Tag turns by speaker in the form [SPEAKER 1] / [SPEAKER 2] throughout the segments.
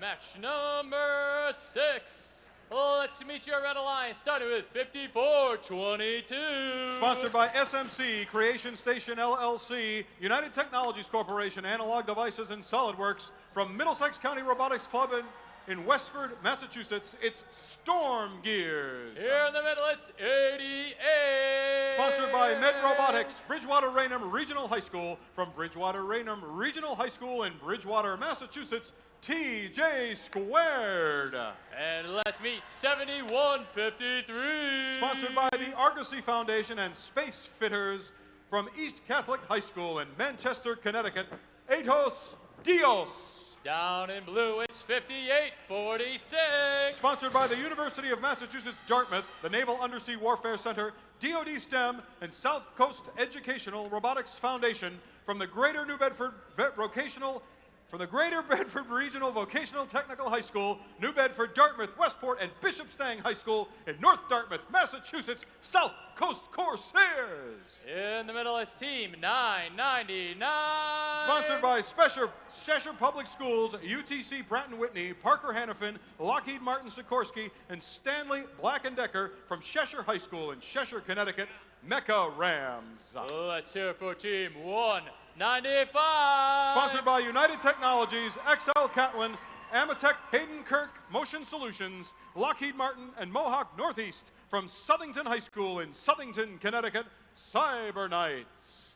[SPEAKER 1] match number 6. Let's meet your Red Alliance, starting with 54-22.
[SPEAKER 2] Sponsored by SMC, Creation Station LLC, United Technologies Corporation, Analog Devices, and SolidWorks. From Middlesex County Robotics Club in Westford, Massachusetts, it's Storm Gears.
[SPEAKER 1] Here in the middle, it's 88.
[SPEAKER 2] Sponsored by Med Robotics, Bridgewater Raynham Regional High School. From Bridgewater Raynham Regional High School in Bridgewater, Massachusetts, TJ Squared.
[SPEAKER 1] And let's meet 71-53.
[SPEAKER 2] Sponsored by the Argosy Foundation and Space Fitters. From East Catholic High School in Manchester, Connecticut, Atos Dios.
[SPEAKER 1] Down in blue, it's 58-46.
[SPEAKER 2] Sponsored by the University of Massachusetts Dartmouth, the Naval Undersea Warfare Center, DoD STEM, and South Coast Educational Robotics Foundation. From the Greater New Bedford Greater Bedford Regional Vocational Technical High School, New Bedford, Dartmouth, Westport, and Bishop Stang High School in North Dartmouth, Massachusetts, South Coast Corsairs.
[SPEAKER 1] In the middle is Team 999.
[SPEAKER 2] Sponsored by Cheshire Public Schools, UTC Pratt & Whitney, Parker Hannafin, Lockheed Martin Sikorsky, and Stanley Black & Decker from Cheshire High School in Cheshire, Connecticut, Mecca Rams.
[SPEAKER 1] Let's hear it for Team 195.
[SPEAKER 2] Sponsored by United Technologies, XL Catlin, Amatech Hayden Kirk Motion Solutions, Lockheed Martin, and Mohawk Northeast. From Southington High School in Southington, Connecticut, Cyber Knights.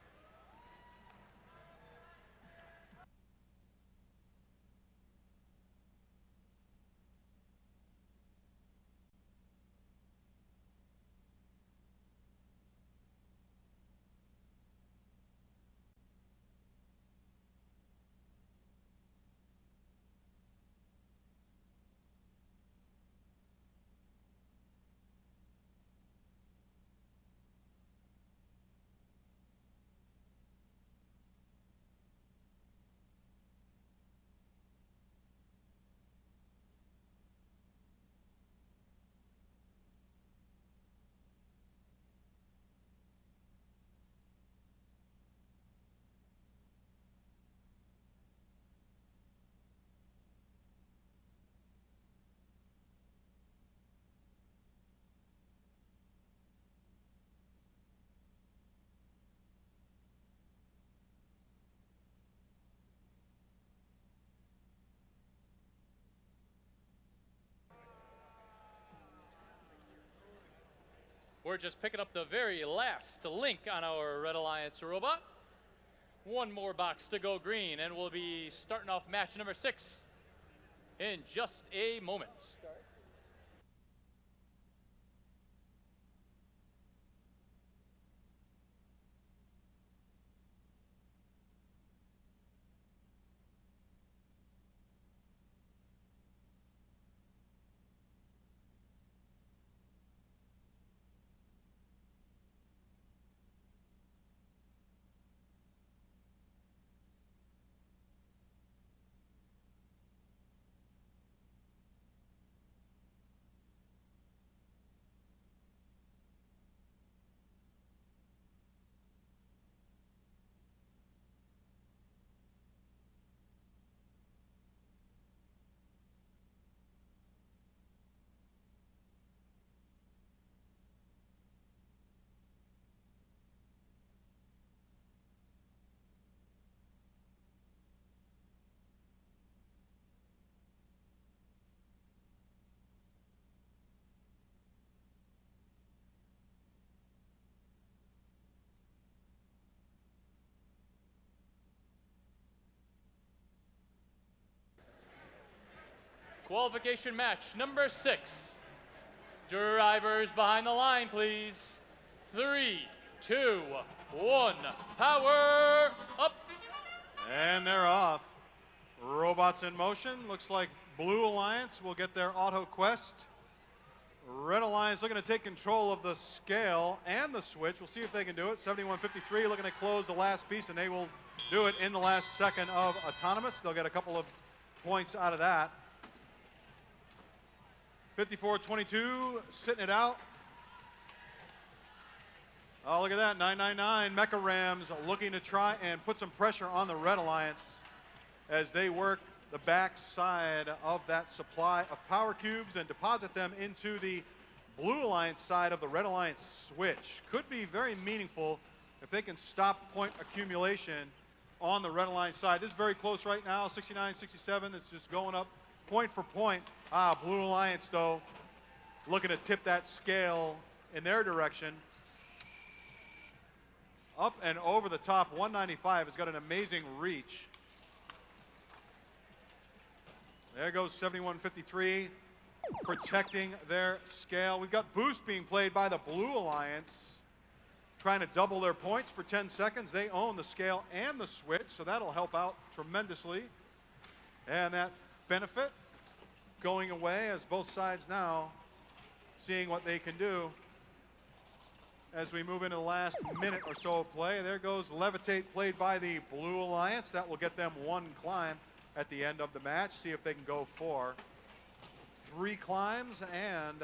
[SPEAKER 1] We're just picking up the very last link on our Red Alliance robot. One more box to go green, and we'll be starting off match number 6 in just a moment. Qualification match number 6. Drivers behind the line, please. 3, 2, 1, power up.
[SPEAKER 2] And they're off. Robots in motion. Looks like Blue Alliance will get their auto quest. Red Alliance looking to take control of the scale and the switch. We'll see if they can do it. 71-53 looking to close the last piece, and they will do it in the last second of autonomous. They'll get a couple of points out of that. 54-22, sitting it out. Oh, look at that, 999. Mecha Rams looking to try and put some pressure on the Red Alliance as they work the back side of that supply of power cubes and deposit them into the Blue Alliance side of the Red Alliance switch. Could be very meaningful if they can stop point accumulation on the Red Alliance side. This is very close right now, 69-67. It's just going up point for point. Blue Alliance, though, looking to tip that scale in their direction. Up and over the top, 195 has got an amazing reach. There goes 71-53, protecting their scale. We've got boost being played by the Blue Alliance, trying to double their points for 10 seconds. They own the scale and the switch, so that'll help out tremendously. And that benefit going away as both sides now seeing what they can do as we move into the last minute or so of play. There goes Levitate, played by the Blue Alliance. That will get them one climb at the end of the match. See if they can go for 3 climbs and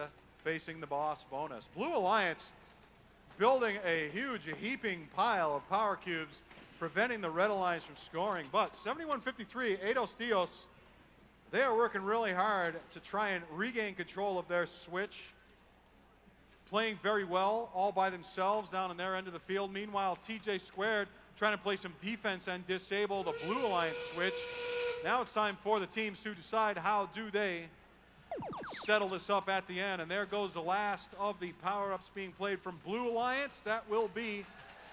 [SPEAKER 2] facing the boss bonus. Blue Alliance building a huge heaping pile of power cubes, preventing the Red Alliance from scoring. But 71-53, Eidos Dios, they are working really hard to try and regain control of their switch. Playing very well all by themselves down in their end of the field. Meanwhile, TJ Squared trying to play some defense and disable the Blue Alliance switch. Now it's time for the teams to decide how do they settle this up at the end. And there goes the last of the power-ups being played from Blue Alliance. That will be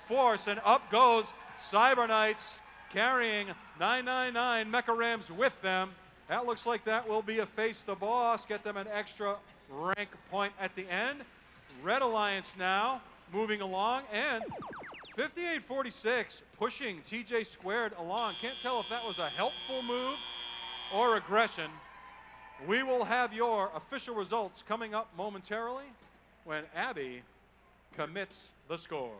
[SPEAKER 2] Force, and up goes Cyber Knights carrying 999 Mecha Rams with them. That looks like that will be a face the boss, get them an extra rank point at the end. Red Alliance now moving along, and 58-46 pushing TJ Squared along. Can't tell if that was a helpful move or aggression. We will have your official results coming up momentarily when Abby commits the scores.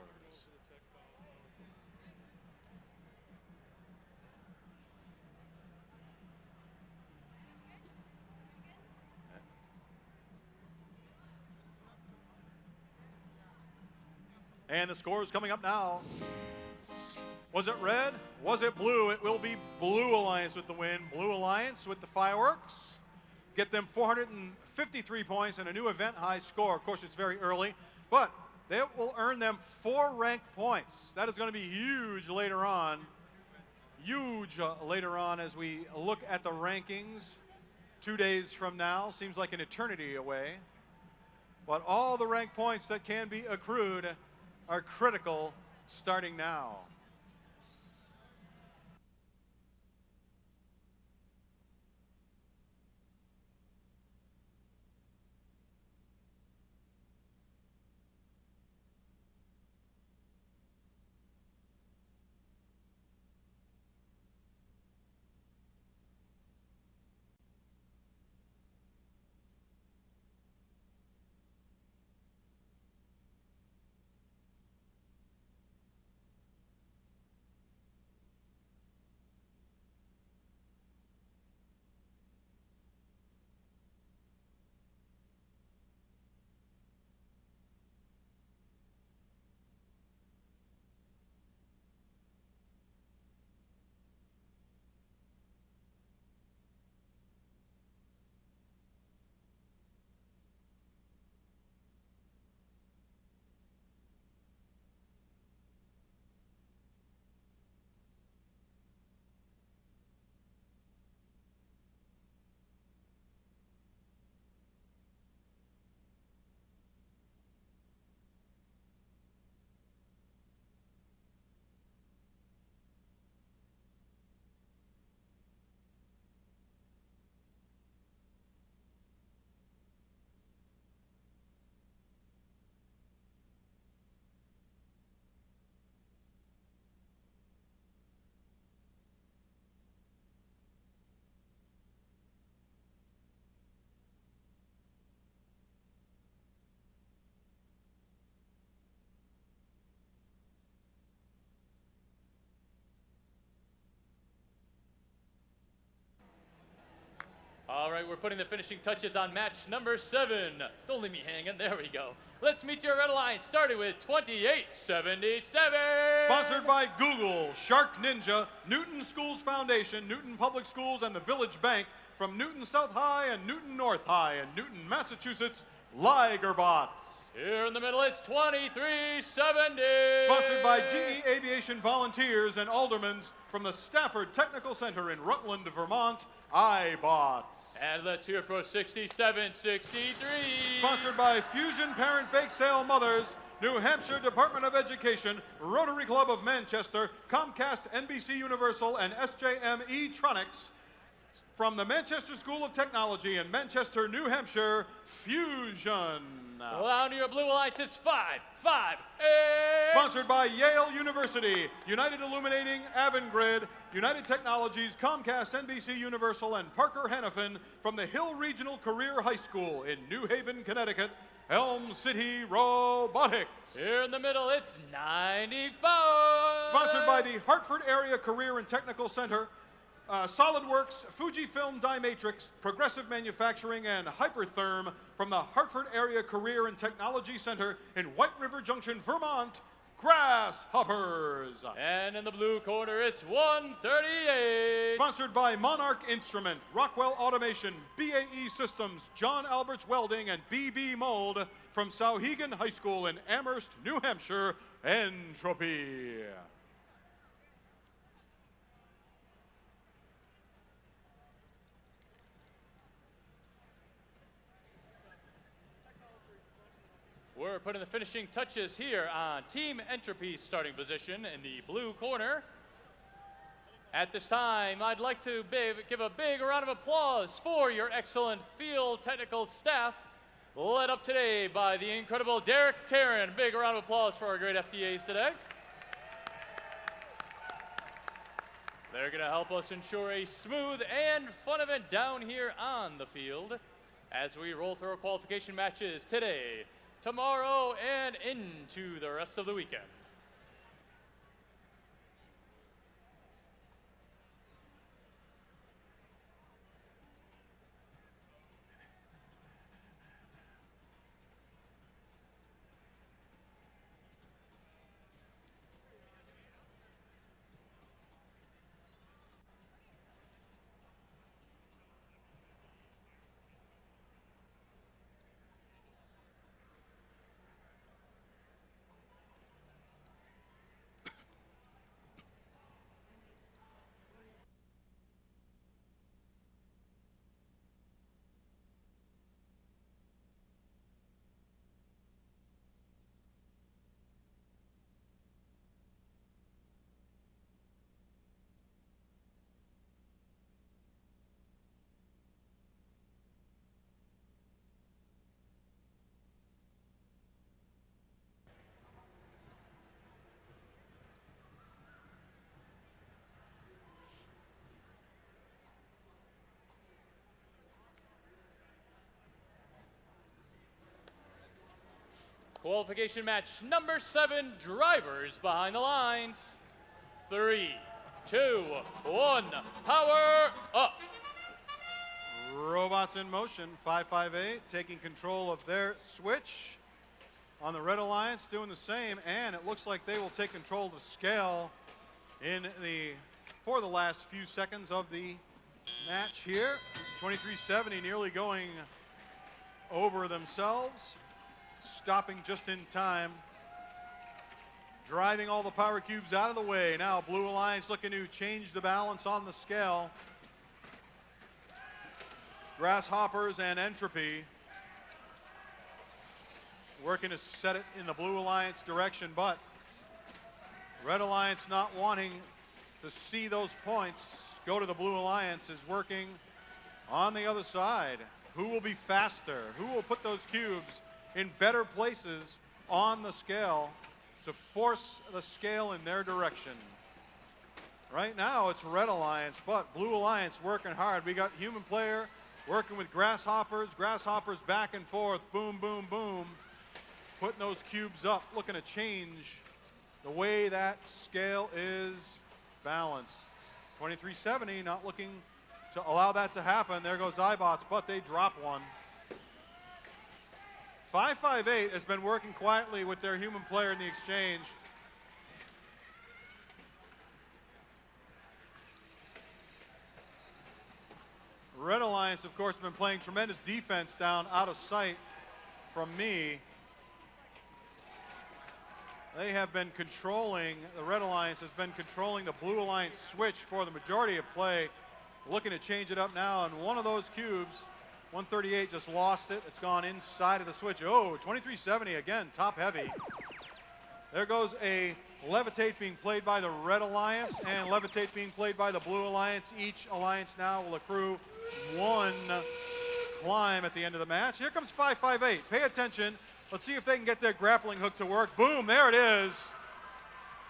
[SPEAKER 2] And the score is coming up now. Was it red? Was it blue? It will be Blue Alliance with the win. Blue Alliance with the fireworks. Get them 453 points and a new event high score. Of course, it's very early, but they will earn them 4 rank points. That is going to be huge later on. Huge later on as we look at the rankings 2 days from now. Seems like an eternity away. But all the rank points that can be accrued are critical starting now.
[SPEAKER 1] right, we're putting the finishing touches on match number 7. Don't leave me hanging. There we go. Let's meet your Red Alliance, starting with 2877.
[SPEAKER 2] Sponsored by Google, Shark Ninja, Newton Schools Foundation, Newton Public Schools, and the Village Bank from Newton South High and Newton North High in Newton, Massachusetts, Ligerbots.
[SPEAKER 1] Here in the middle is 2370.
[SPEAKER 2] Sponsored by GE Aviation Volunteers and Aldermans from the Stafford Technical Center in Rutland, Vermont, iBots.
[SPEAKER 1] And let's hear for 6763.
[SPEAKER 2] Sponsored by Fusion Parent Bake Sale Mothers, New Hampshire Department of Education, Rotary Club of Manchester, Comcast NBC Universal, and SJM E-Tronics. From the Manchester School of Technology in Manchester, New Hampshire, Fusion.
[SPEAKER 1] Allow your Blue Alliance is 5, 5, 8.
[SPEAKER 2] Sponsored by Yale University, United Illuminating, Avangrid, United Technologies, Comcast, NBC Universal, and Parker Hannafin from the Hill Regional Career High School in New Haven, Connecticut, Elm City Robotics.
[SPEAKER 1] Here in the middle, it's 95.
[SPEAKER 2] Sponsored by the Hartford Area Career and Technical Center, SolidWorks, Fujifilm Dymatrix, Progressive Manufacturing, and Hypertherm from the Hartford Area Career and Technology Center in White River Junction, Vermont, Grasshoppers.
[SPEAKER 1] And in the blue corner, it's 138.
[SPEAKER 2] Sponsored by Monarch Instrument, Rockwell Automation, BAE Systems, John Alberts Welding, and BB Mold from Sauhegan High School in Amherst, New Hampshire, Entropy.
[SPEAKER 1] We're putting the finishing touches here on Team Entropy's starting position in the blue corner. At this time, I'd like to give a big round of applause for your excellent field technical staff, led up today by the incredible Derek Karen. Big round of applause for our great FTAs today. They're going to help us ensure a smooth and fun event down here on the field as we roll through our qualification matches today, tomorrow, and into the rest of the weekend. Qualification match number 7, drivers behind the lines. 3, 2, 1, power up.
[SPEAKER 2] Robots in motion, 558, taking control of their switch. On the Red Alliance, doing the same, and it looks like they will take control of the scale for the last few seconds of the match here. 2370 nearly going over themselves, stopping just in time, driving all the power cubes out of the way. Now Blue Alliance looking to change the balance on the scale. Grasshoppers and Entropy working to set it in the Blue Alliance direction, but Red Alliance not wanting to see those points go to the Blue Alliance is working on the other side. Who will be faster? Who will put those cubes in better places on the scale to force the scale in their direction? Right now it's Red Alliance, but Blue Alliance working hard. We got Human Player working with Grasshoppers. Grasshoppers back and forth, boom, boom, boom, putting those cubes up, looking to change the way that scale is balanced. 2370 not looking to allow that to happen. There goes iBots, but they drop one. 558 has been working quietly with their human player in the exchange. Red Alliance, of course, have been playing tremendous defense down out of sight from me. They have been controlling, the Red Alliance has been controlling the Blue Alliance switch for the majority of play. Looking to change it up now, and one of those cubes, 138, just lost it. It's gone inside of the switch. Oh, 2370 again, top heavy. There goes a Levitate being played by the Red Alliance and Levitate being played by the Blue Alliance. Each alliance now will accrue one climb at the end of the match. Here comes 558. Pay attention. Let's see if they can get their grappling hook to work. Boom, there it is.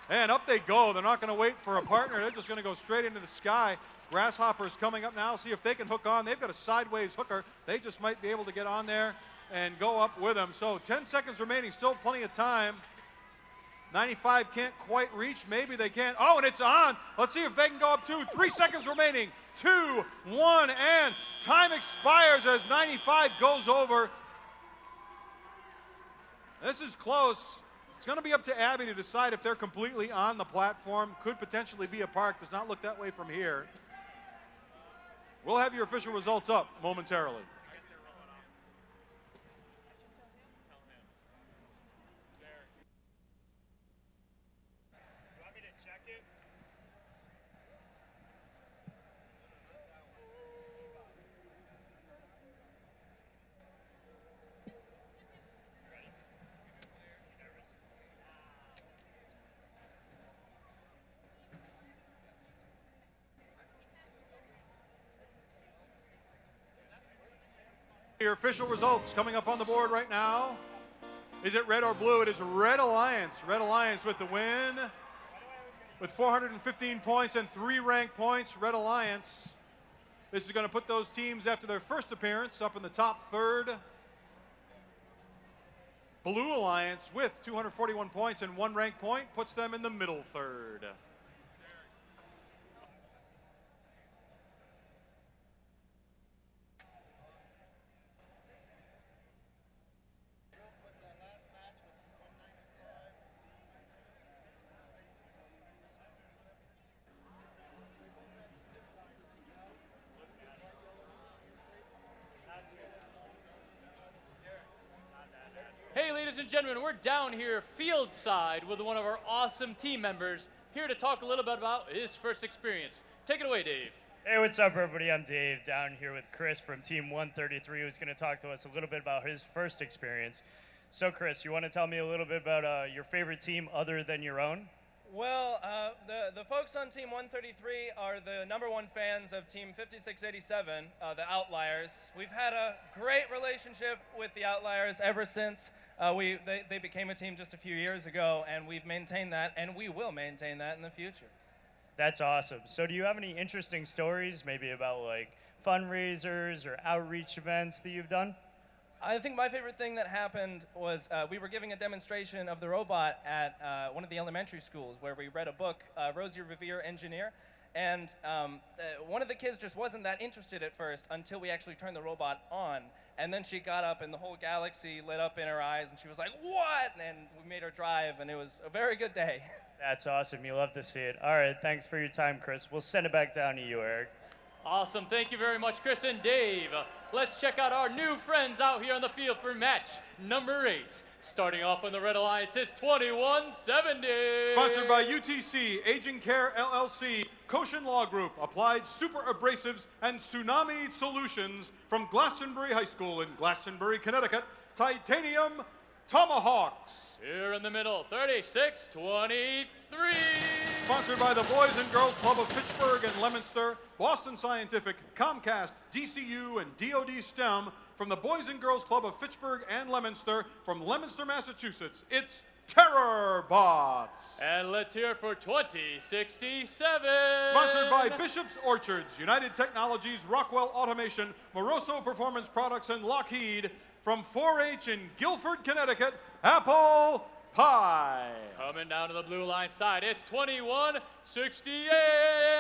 [SPEAKER 2] And up they go. They're not going to wait for a partner. They're just going to go straight into the sky. Grasshopper's coming up now. See if they can hook on. They've got a sideways hooker. They just might be able to get on there and go up with them. So 10 seconds remaining. Still plenty of time. 95 can't quite reach. Maybe they can. Oh, and it's on. Let's see if they can go up too. 3 seconds remaining. 2, 1, and time expires as 95 goes over. This is close. It's going to be up to Abby to decide if they're completely on the platform. Could potentially be a park. Does not look that way from here. We'll have your official results up momentarily. Your official results coming up on the board right now. Is it red or blue? It is Red Alliance. Red Alliance with the win with 415 points and 3 ranked points. Red Alliance. This is going to put those teams after their first appearance up in the top third. Blue Alliance with 241 points and 1 ranked point puts them in the middle third.
[SPEAKER 1] Hey, ladies and gentlemen, we're down here field side with one of our awesome team members here to talk a little bit about his first experience. Take it away, Dave.
[SPEAKER 3] Hey, what's up, everybody? I'm Dave, down here with Chris from Team 133, who's going to talk to us a little bit about his first experience. So, Chris, you want to tell me a little bit about your favorite team other than your own?
[SPEAKER 4] Well, the folks on Team 133 are the #1 fans of Team 5687, the Outliers. We've had a great relationship with the Outliers ever since they became a team just a few years ago, and we've maintained that, and we will maintain that in the future.
[SPEAKER 3] That's awesome. So do you have any interesting stories, maybe about like fundraisers or outreach events that you've done?
[SPEAKER 4] I think my favorite thing that happened was we were giving a demonstration of the robot at one of the elementary schools where we read a book, Rosie Revere, Engineer, and one of the kids just wasn't that interested at first until we actually turned the robot on. And then she got up and the whole galaxy lit up in her eyes and she was like, "What?" And we made her drive and it was a very good day.
[SPEAKER 3] That's awesome. You love to see it. All right, thanks for your time, Chris. We'll send it back down to you, Eric.
[SPEAKER 1] Awesome. Thank you very much, Chris and Dave. Let's check out our new friends out here on the field for match number 8. Starting off on the Red Alliance is 2170.
[SPEAKER 2] Sponsored by UTC, Aging Care LLC, Koshin Law Group, Applied Super Abrasives, and Tsunami Solutions from Glastonbury High School in Glastonbury, Connecticut, Titanium Tomahawks.
[SPEAKER 1] Here in the middle, 3623.
[SPEAKER 2] Sponsored by the Boys and Girls Club of Fitchburg and Leominster, Boston Scientific, Comcast, DCU, and DoD STEM from the Boys and Girls Club of Fitchburg and Leominster from Leominster, Massachusetts. It's Terror Bots.
[SPEAKER 1] And let's hear it for 2067.
[SPEAKER 2] Sponsored by Bishop's Orchards, United Technologies, Rockwell Automation, Moroso Performance Products, and Lockheed from 4-H in Guilford, Connecticut, Apple Pie.
[SPEAKER 1] Coming down to the blue line side, it's 21 68.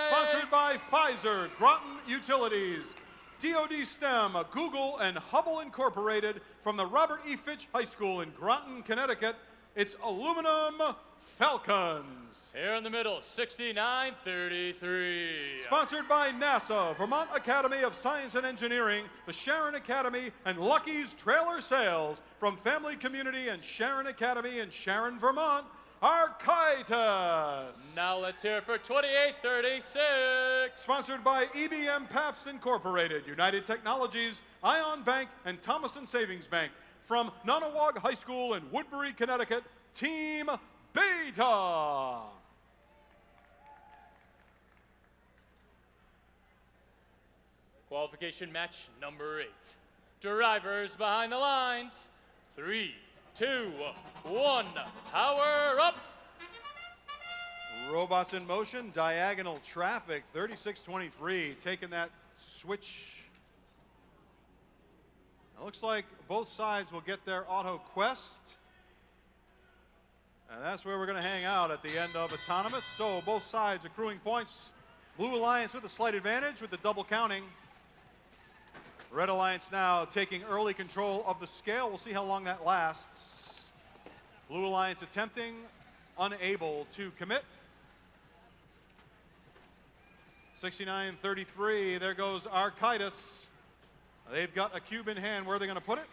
[SPEAKER 2] Sponsored by Pfizer, Groton Utilities, DoD STEM, Google, and Hubble Incorporated from the Robert E. Fitch High School in Groton, Connecticut. It's Aluminum Falcons.
[SPEAKER 1] Here in the middle, 69-33.
[SPEAKER 2] Sponsored by NASA, Vermont Academy of Science and Engineering, the Sharon Academy, and Lucky's Trailer Sales from Family Community and Sharon Academy in Sharon, Vermont. Architas.
[SPEAKER 1] Now let's hear it for 28-36.
[SPEAKER 2] Sponsored by EBM Pabst Incorporated, United Technologies, Ion Bank, and Thomason Savings Bank. From Nonawag High School in Woodbury, Connecticut, Team Beta.
[SPEAKER 1] Qualification match number 8. Drivers behind the lines. 3, 2, 1. Power up.
[SPEAKER 2] Robots in motion, diagonal traffic, 36-23, taking that switch. It looks like both sides will get their auto quest. And that's where we're going to hang out at the end of Autonomous. So both sides accruing points. Blue Alliance with a slight advantage with the double counting. Red Alliance now taking early control of the scale. We'll see how long that lasts. Blue Alliance attempting, unable to commit. 69-33, there goes Architas. They've got a cube in hand. Where are they going to put it?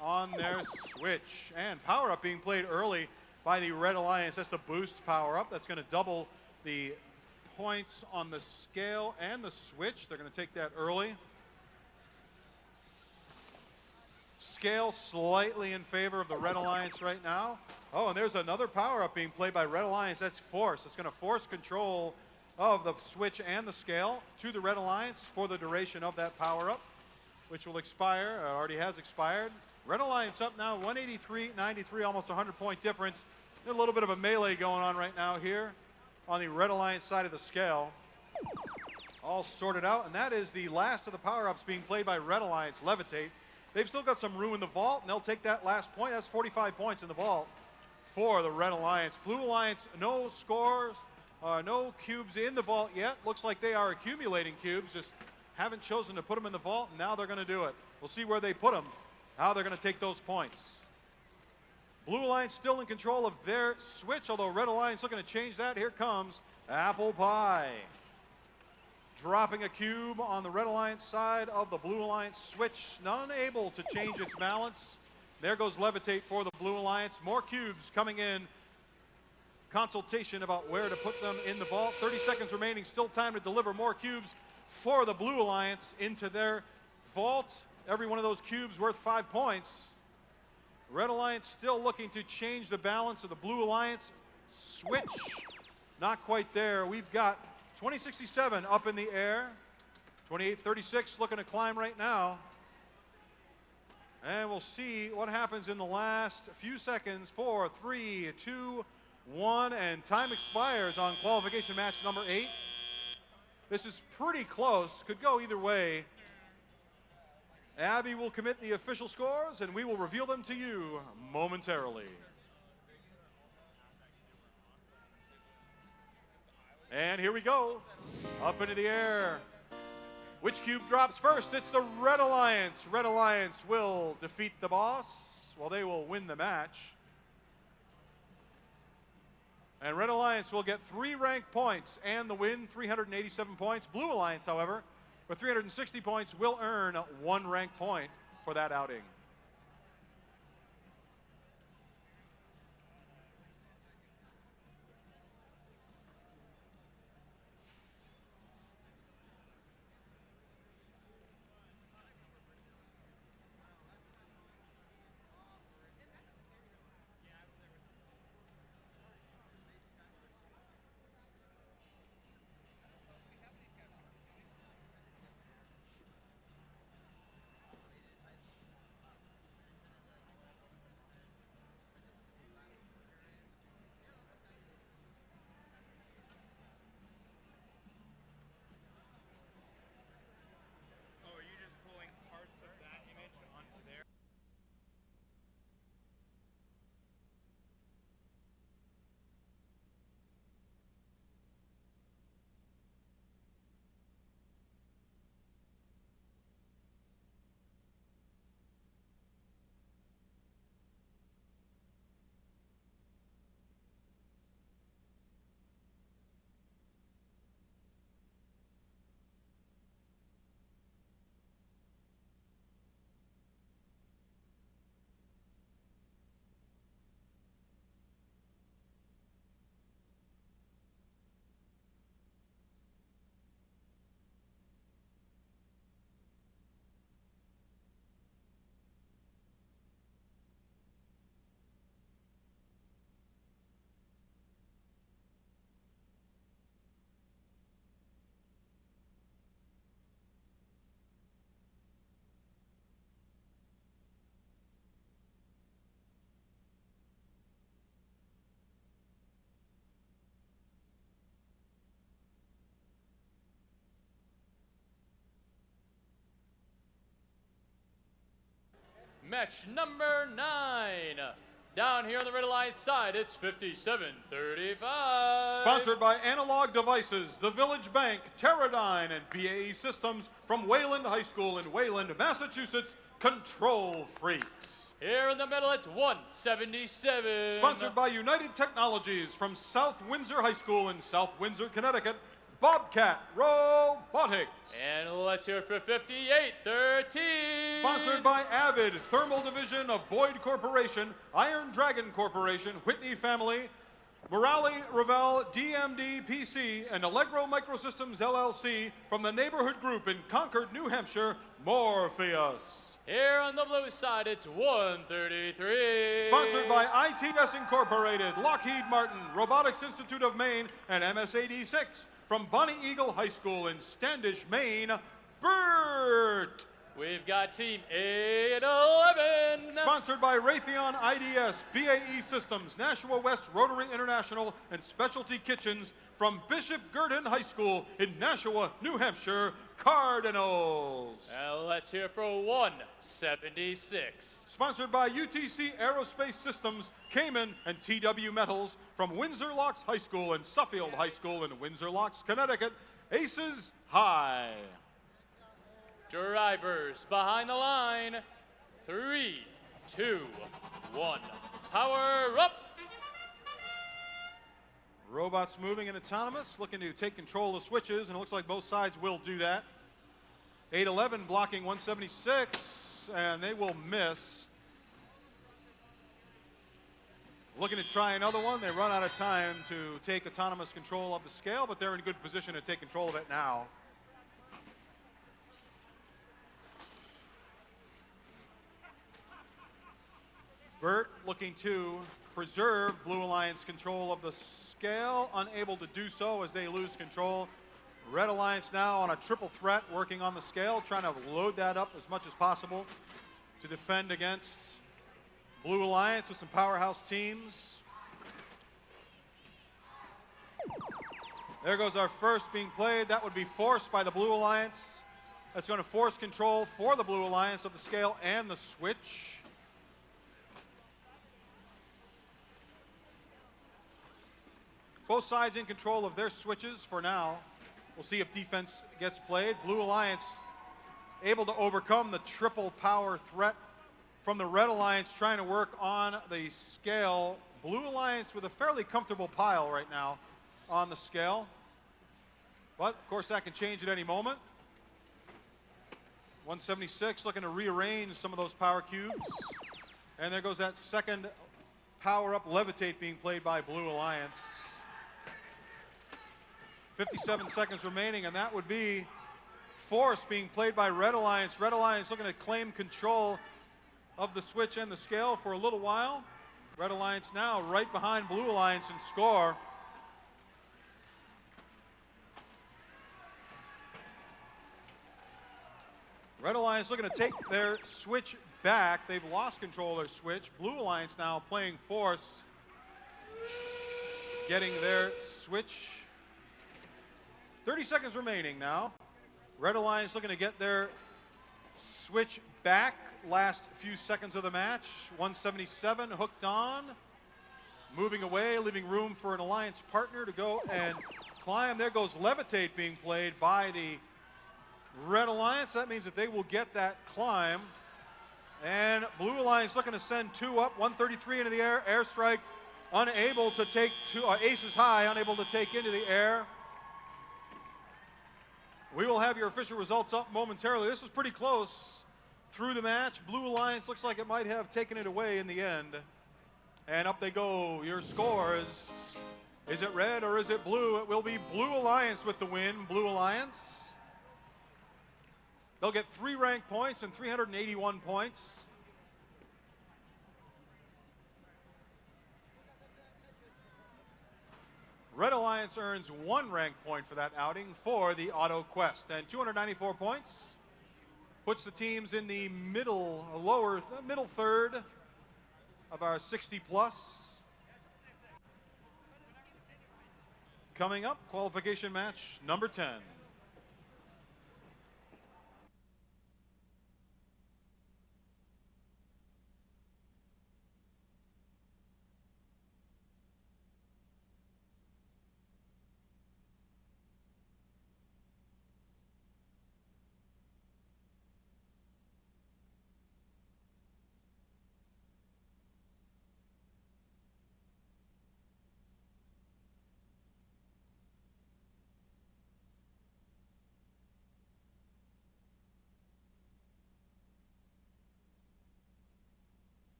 [SPEAKER 2] On their switch. And power up being played early by the Red Alliance. That's the boost power up. That's going to double the points on the scale and the switch. They're going to take that early. Scale slightly in favor of the Red Alliance right now. Oh, and there's another power up being played by Red Alliance. That's force. It's going to force control of the switch and the scale to the Red Alliance for the duration of that power up, which will expire, already has expired. Red Alliance up now, 183-93, almost 100-point difference. There's a little bit of a melee going on right now here on the Red Alliance side of the scale. All sorted out, and that is the last of the power-ups being played by Red Alliance, Levitate. They've still got some room in the vault, and they'll take that last point. That's 45 points in the vault for the Red Alliance. Blue Alliance, no scores, no cubes in the vault yet. Looks like they are accumulating cubes, just haven't chosen to put them in the vault, and now they're going to do it. We'll see where they put them, how they're going to take those points. Blue Alliance still in control of their switch, although Red Alliance looking to change that. Here comes Apple Pie. Dropping a cube on the Red Alliance side of the Blue Alliance switch, unable to change its balance. There goes Levitate for the Blue Alliance. More cubes coming in. Consultation about where to put them in the vault. 30 seconds remaining, still time to deliver more cubes for the Blue Alliance into their vault. Every one of those cubes worth 5 points. Red Alliance still looking to change the balance of the Blue Alliance switch. Not quite there. We've got 2067 up in the air. 2836 looking to climb right now. And we'll see what happens in the last few seconds. 4, 3, 2, 1, and time expires on qualification match number 8. This is pretty close, could go either way. Abby will commit the official scores, and we will reveal them to you momentarily. And here we go, up into the air. Which cube drops first? It's the Red Alliance. Red Alliance will defeat the boss. Well, they will win the match. And Red Alliance will get 3 ranked points and the win, 387 points. Blue Alliance, however, with 360 points, will earn 1 ranked point for that outing.
[SPEAKER 1] match number 9. Down here on the Red Alliance side, it's 57-35.
[SPEAKER 2] Sponsored by Analog Devices, The Village Bank, Teradyne, and BAE Systems from Wayland High School in Wayland, Massachusetts, Control Freaks.
[SPEAKER 1] Here in the middle, it's 177.
[SPEAKER 2] Sponsored by United Technologies from South Windsor High School in South Windsor, Connecticut, Bobcat Robotics.
[SPEAKER 1] And let's hear it for 58-13.
[SPEAKER 2] Sponsored by Avid, Thermal Division of Boyd Corporation, Iron Dragon Corporation, Whitney Family, Morale Ravel, DMD PC, and Allegro Microsystems LLC from the Neighborhood Group in Concord, New Hampshire, Morpheus.
[SPEAKER 1] Here on the blue side, it's 133.
[SPEAKER 2] Sponsored by ITS Incorporated, Lockheed Martin, Robotics Institute of Maine, and MS-86 from Bonnie Eagle High School in Standish, Maine, Bert.
[SPEAKER 1] We've got Team 811.
[SPEAKER 2] Sponsored by Raytheon IDS, BAE Systems, Nashua West Rotary International, and Specialty Kitchens from Bishop Gurdon High School in Nashua, New Hampshire, Cardinals.
[SPEAKER 1] And let's hear for 176.
[SPEAKER 2] Sponsored by UTC Aerospace Systems, Cayman, and TW Metals from Windsor Locks High School and Suffield High School in Windsor Locks, Connecticut, Aces High.
[SPEAKER 1] Drivers behind the line. 3, 2, 1. Power up.
[SPEAKER 2] Robots moving and autonomous, looking to take control of switches, and it looks like both sides will do that. 811 blocking 176, and they will miss. Looking to try another one. They run out of time to take autonomous control of the scale, but they're in good position to take control of it now. Bert looking to preserve Blue Alliance control of the scale, unable to do so as they lose control. Red Alliance now on a triple threat, working on the scale, trying to load that up as much as possible to defend against Blue Alliance with some powerhouse teams. There goes our first being played. That would be forced by the Blue Alliance. That's going to force control for the Blue Alliance of the scale and the switch. Both sides in control of their switches for now. We'll see if defense gets played. Blue Alliance able to overcome the triple power threat from the Red Alliance, trying to work on the scale. Blue Alliance with a fairly comfortable pile right now on the scale. But, of course, that can change at any moment. 176 looking to rearrange some of those power cubes. And there goes that second power-up levitate being played by Blue Alliance. 57 seconds remaining, and that would be force being played by Red Alliance. Red Alliance looking to claim control of the switch and the scale for a little while. Red Alliance now right behind Blue Alliance in score. Red Alliance looking to take their switch back. They've lost control of their switch. Blue Alliance now playing force, getting their switch. 30 seconds remaining now. Red Alliance looking to get their switch back. Last few seconds of the match. 177 hooked on. Moving away, leaving room for an Alliance partner to go and climb. There goes levitate being played by the Red Alliance. That means that they will get that climb. And Blue Alliance looking to send two up. 133 into the air. Airstrike unable to take two. Aces high, unable to take into the air. We will have your official results up momentarily. This was pretty close through the match. Blue Alliance looks like it might have taken it away in the end. And up they go. Your scores. Is it red or is it blue? It will be Blue Alliance with the win. Blue Alliance. They'll get 3 rank points and 381 points. Red Alliance earns 1 rank point for that outing for the Auto Quest. And 294 points puts the teams in the middle third of our 60 plus. Coming up, qualification match number 10.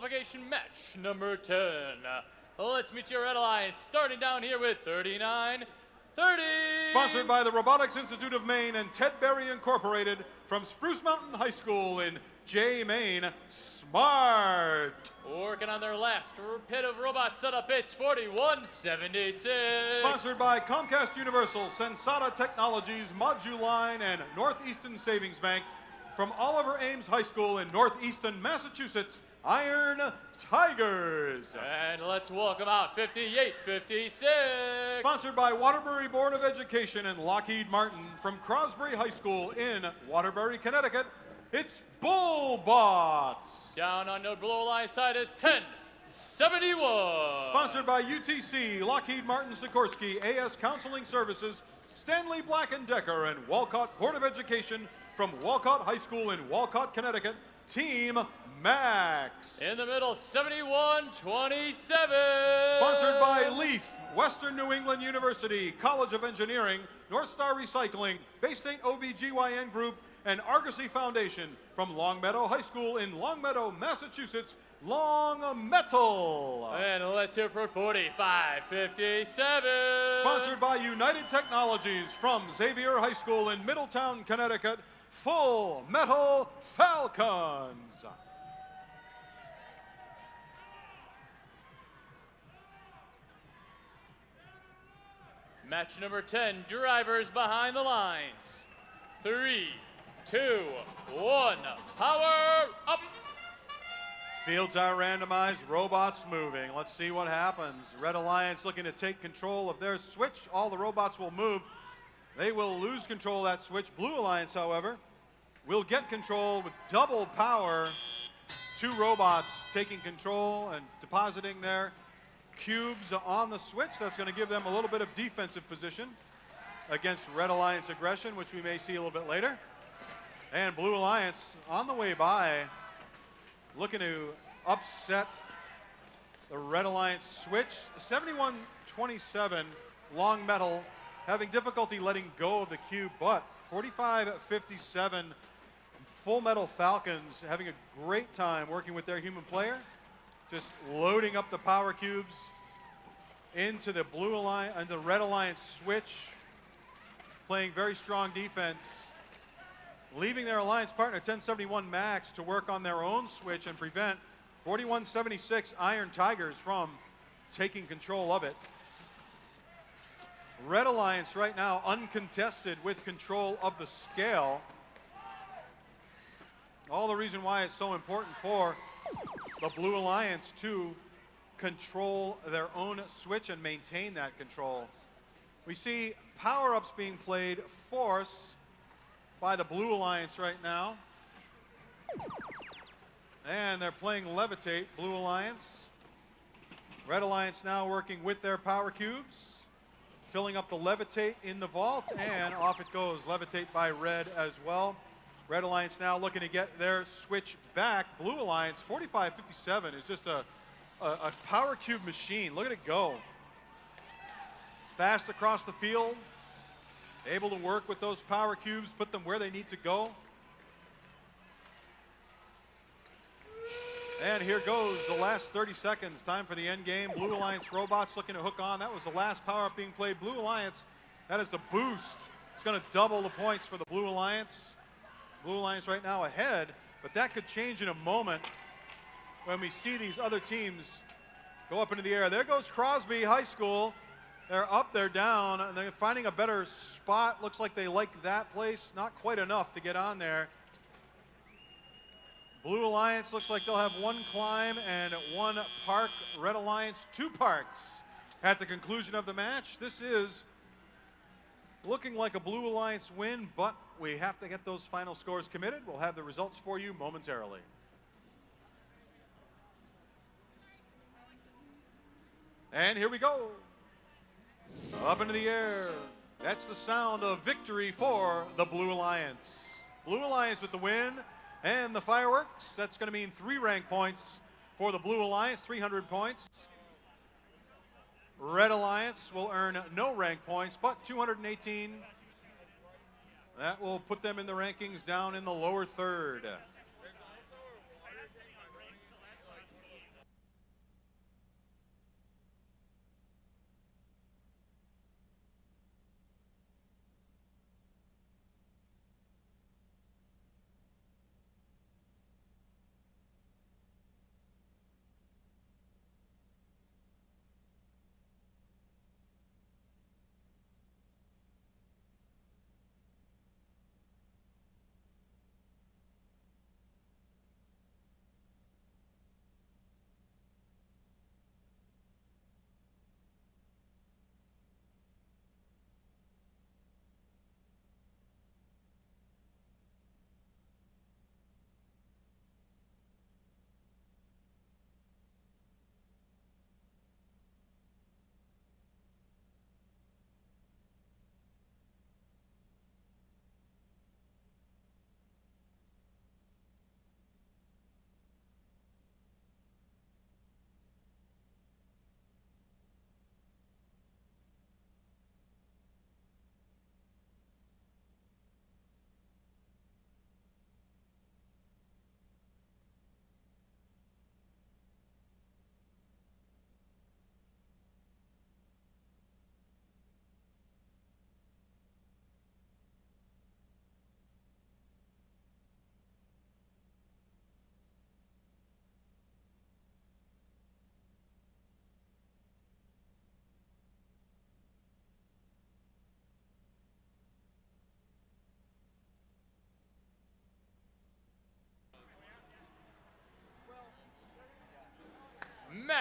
[SPEAKER 1] qualification match number 10. Let's meet your Red Alliance, starting down here with 3930.
[SPEAKER 2] Sponsored by the Robotics Institute of Maine and Ted Berry Incorporated from Spruce Mountain High School in Jay, Maine, Smart.
[SPEAKER 1] Working on their last pit of robot setup, it's 4176.
[SPEAKER 2] Sponsored by Comcast Universal, Sensata Technologies, Moduline, and Northeastern Savings Bank from Oliver Ames High School in Northeastern Massachusetts, Iron Tigers.
[SPEAKER 1] And let's welcome out 5856.
[SPEAKER 2] Sponsored by Waterbury Board of Education and Lockheed Martin from Crosbury High School in Waterbury, Connecticut, it's Bullbots.
[SPEAKER 1] Down on the Blue Alliance side is 1071.
[SPEAKER 2] Sponsored by UTC, Lockheed Martin Sikorsky, AS Counseling Services, Stanley Black & Decker, and Walcott Board of Education from Walcott High School in Walcott, Connecticut, Team Max.
[SPEAKER 1] In the middle, 7127.
[SPEAKER 2] Sponsored by Leaf, Western New England University, College of Engineering, North Star Recycling, Bay State OBGYN Group, and Argosy Foundation from Longmeadow High School in Longmeadow, Massachusetts, Longmetal.
[SPEAKER 1] And let's hear for 4557.
[SPEAKER 2] Sponsored by United Technologies from Xavier High School in Middletown, Connecticut, Full Metal Falcons.
[SPEAKER 1] Match number 10, drivers behind the lines. 3, 2, 1, power up.
[SPEAKER 2] Fields are randomized, robots moving. Let's see what happens. Red Alliance looking to take control of their switch. All the robots will move. They will lose control of that switch. Blue Alliance, however, will get control with double power. 2 robots taking control and depositing their cubes on the switch. That's going to give them a little bit of defensive position against Red Alliance aggression, which we may see a little bit later. And Blue Alliance on the way by, looking to upset the Red Alliance switch. 7127, Long Metal, having difficulty letting go of the cube, but 4557, Full Metal Falcons having a great time working with their human player, just loading up the power cubes into the Blue Alliance and the Red Alliance switch, playing very strong defense, leaving their alliance partner 1071 Max to work on their own switch and prevent 4176 Iron Tigers from taking control of it. Red Alliance right now uncontested with control of the scale. All the reason why it's so important for the Blue Alliance to control their own switch and maintain that control. We see power-ups being played force by the Blue Alliance right now. And they're playing Levitate, Blue Alliance. Red Alliance now working with their power cubes, filling up the Levitate in the vault, and off it goes. Levitate by Red as well. Red Alliance now looking to get their switch back. Blue Alliance, 4557, is just a power cube machine. Look at it go. Fast across the field, able to work with those power cubes, put them where they need to go. And here goes the last 30 seconds. Time for the end game. Blue Alliance robots looking to hook on. That was the last power-up being played. Blue Alliance, that is the boost. It's going to double the points for the Blue Alliance. Blue Alliance right now ahead, but that could change in a moment when we see these other teams go up into the air. There goes Crosby High School. They're up, they're down, and they're finding a better spot. Looks like they like that place. Not quite enough to get on there. Blue Alliance looks like they'll have 1 climb and 1 park. Red Alliance, 2 parks at the conclusion of the match. This is looking like a Blue Alliance win, but we have to get those final scores committed. We'll have the results for you momentarily. And here we go. Up into the air. That's the sound of victory for the Blue Alliance. Blue Alliance with the win and the fireworks. That's going to mean 3 rank points for the Blue Alliance, 300 points. Red Alliance will earn no rank points, but 218. That will put them in the rankings down in the lower third.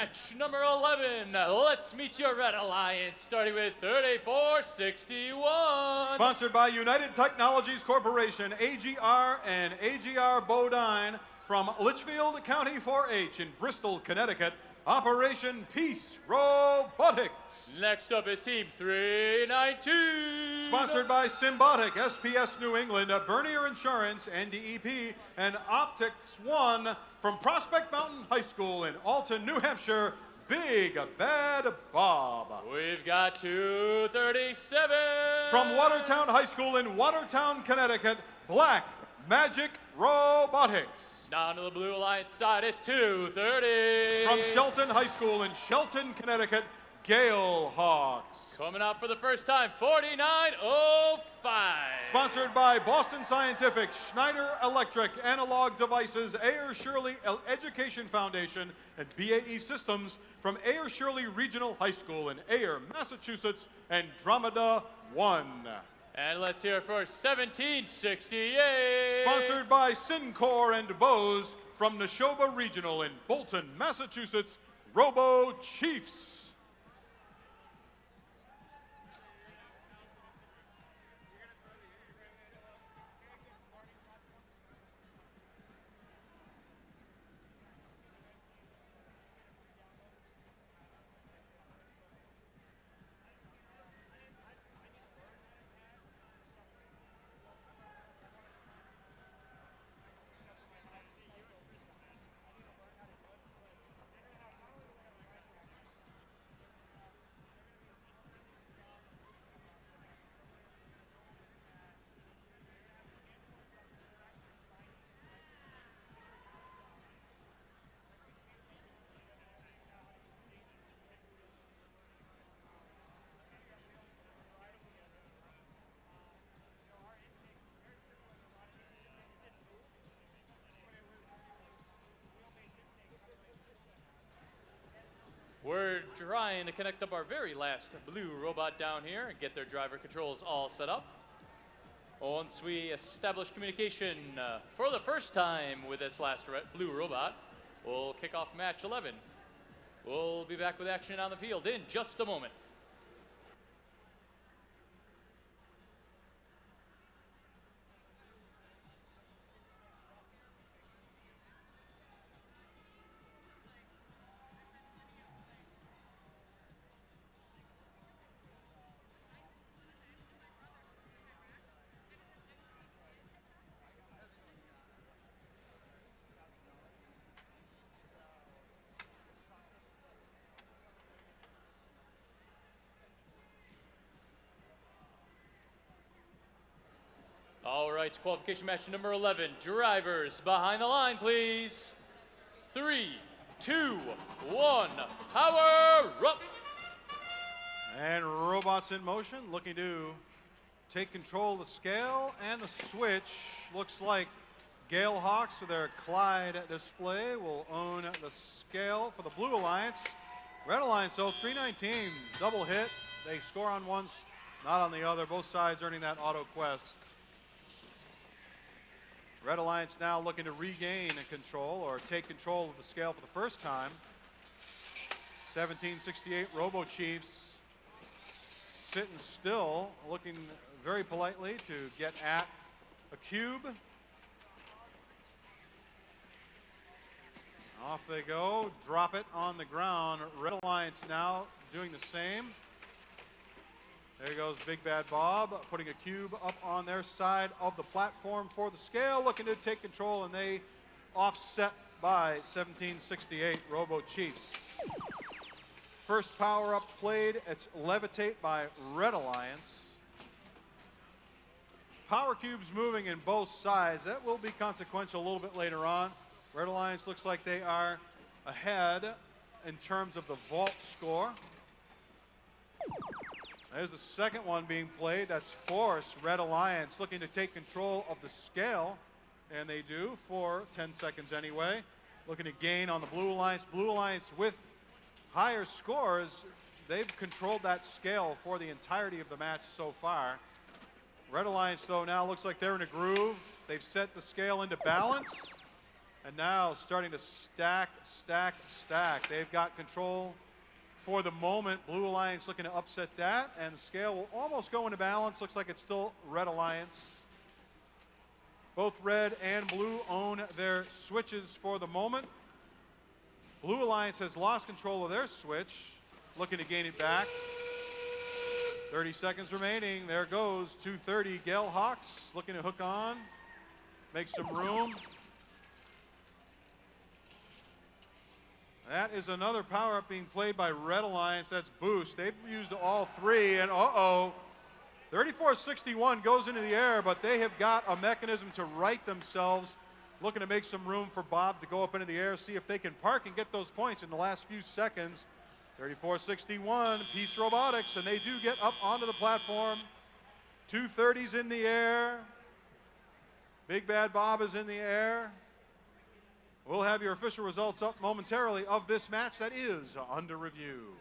[SPEAKER 1] match number 11. Let's meet your Red Alliance, starting with 3461.
[SPEAKER 2] Sponsored by United Technologies Corporation, AGR and AGR Bodine from Litchfield County 4-H in Bristol, Connecticut, Operation Peace Robotics.
[SPEAKER 1] Next up is Team 392.
[SPEAKER 2] Sponsored by Symbotic, SPS New England, Bernier Insurance, NDEP, and Optics One from Prospect Mountain High School in Alton, New Hampshire, Big Bad Bob.
[SPEAKER 1] We've got 237.
[SPEAKER 2] From Watertown High School in Watertown, Connecticut, Black Magic Robotics.
[SPEAKER 1] Down to the Blue Alliance side, it's 230.
[SPEAKER 2] From Shelton High School in Shelton, Connecticut, Gale Hawks.
[SPEAKER 1] Coming out for the first time, 4905.
[SPEAKER 2] Sponsored by Boston Scientific, Schneider Electric, Analog Devices, Ayer Shirley Education Foundation, and BAE Systems from Ayer Shirley Regional High School in Ayer, Massachusetts, Andromeda 1.
[SPEAKER 1] And let's hear it for 1768.
[SPEAKER 2] Sponsored by Syncor and Bose from Neshoba Regional in Bolton, Massachusetts, Robo Chiefs.
[SPEAKER 1] We're trying to connect up our very last blue robot down here and get their driver controls all set up. Once we establish communication for the first time with this last blue robot, we'll kick off match 11. We'll be back with action on the field in just a moment. All right, qualification match number 11. Drivers behind the line, please. 3, 2, 1, power up.
[SPEAKER 2] And robots in motion, looking to take control of the scale and the switch. Looks like Gale Hawks with their Clyde display will own the scale for the Blue Alliance. Red Alliance, though, 319, double hit. They score on one, not on the other. Both sides earning that auto quest. Red Alliance now looking to regain control or take control of the scale for the first time. 1768 Robo Chiefs sitting still, looking very politely to get at a cube. Off they go, drop it on the ground. Red Alliance now doing the same. There goes Big Bad Bob, putting a cube up on their side of the platform for the scale, looking to take control, and they offset by 1768 Robo Chiefs. First power-up played, it's Levitate by Red Alliance. Power cubes moving in both sides. That will be consequential a little bit later on. Red Alliance looks like they are ahead in terms of the vault score. There's the second one being played. That's Force. Red Alliance looking to take control of the scale, and they do for 10 seconds anyway. Looking to gain on the Blue Alliance. Blue Alliance with higher scores. They've controlled that scale for the entirety of the match so far. Red Alliance, though, now looks like they're in a groove. They've set the scale into balance. And now starting to stack, stack, stack. They've got control for the moment. Blue Alliance looking to upset that, and the scale will almost go into balance. Looks like it's still Red Alliance. Both red and blue own their switches for the moment. Blue Alliance has lost control of their switch, looking to gain it back. 30 seconds remaining. There goes 230. Gale Hawks looking to hook on, make some room. That is another power-up being played by Red Alliance. That's Boost. They've used all three, and 3461 goes into the air, but they have got a mechanism to right themselves, looking to make some room for Bob to go up into the air, see if they can park and get those points in the last few seconds. 3461, Peace Robotics, and they do get up onto the platform. 230's in the air. Big Bad Bob is in the air. We'll have your official results up momentarily of this match that is under review.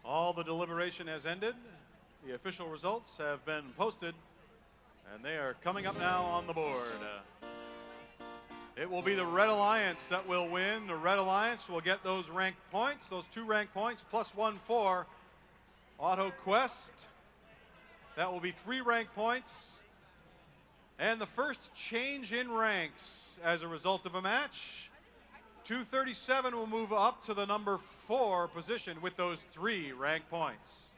[SPEAKER 2] All the deliberation has ended. The official results have been posted, and they are coming up now on the board. It will be the Red Alliance that will win. The Red Alliance will get those ranked points, those 2 ranked points, plus 1 for Auto Quest. That will be 3 ranked points. And the first change in ranks as a result of a match. 237 will move up to the number 4 position with those 3 rank points.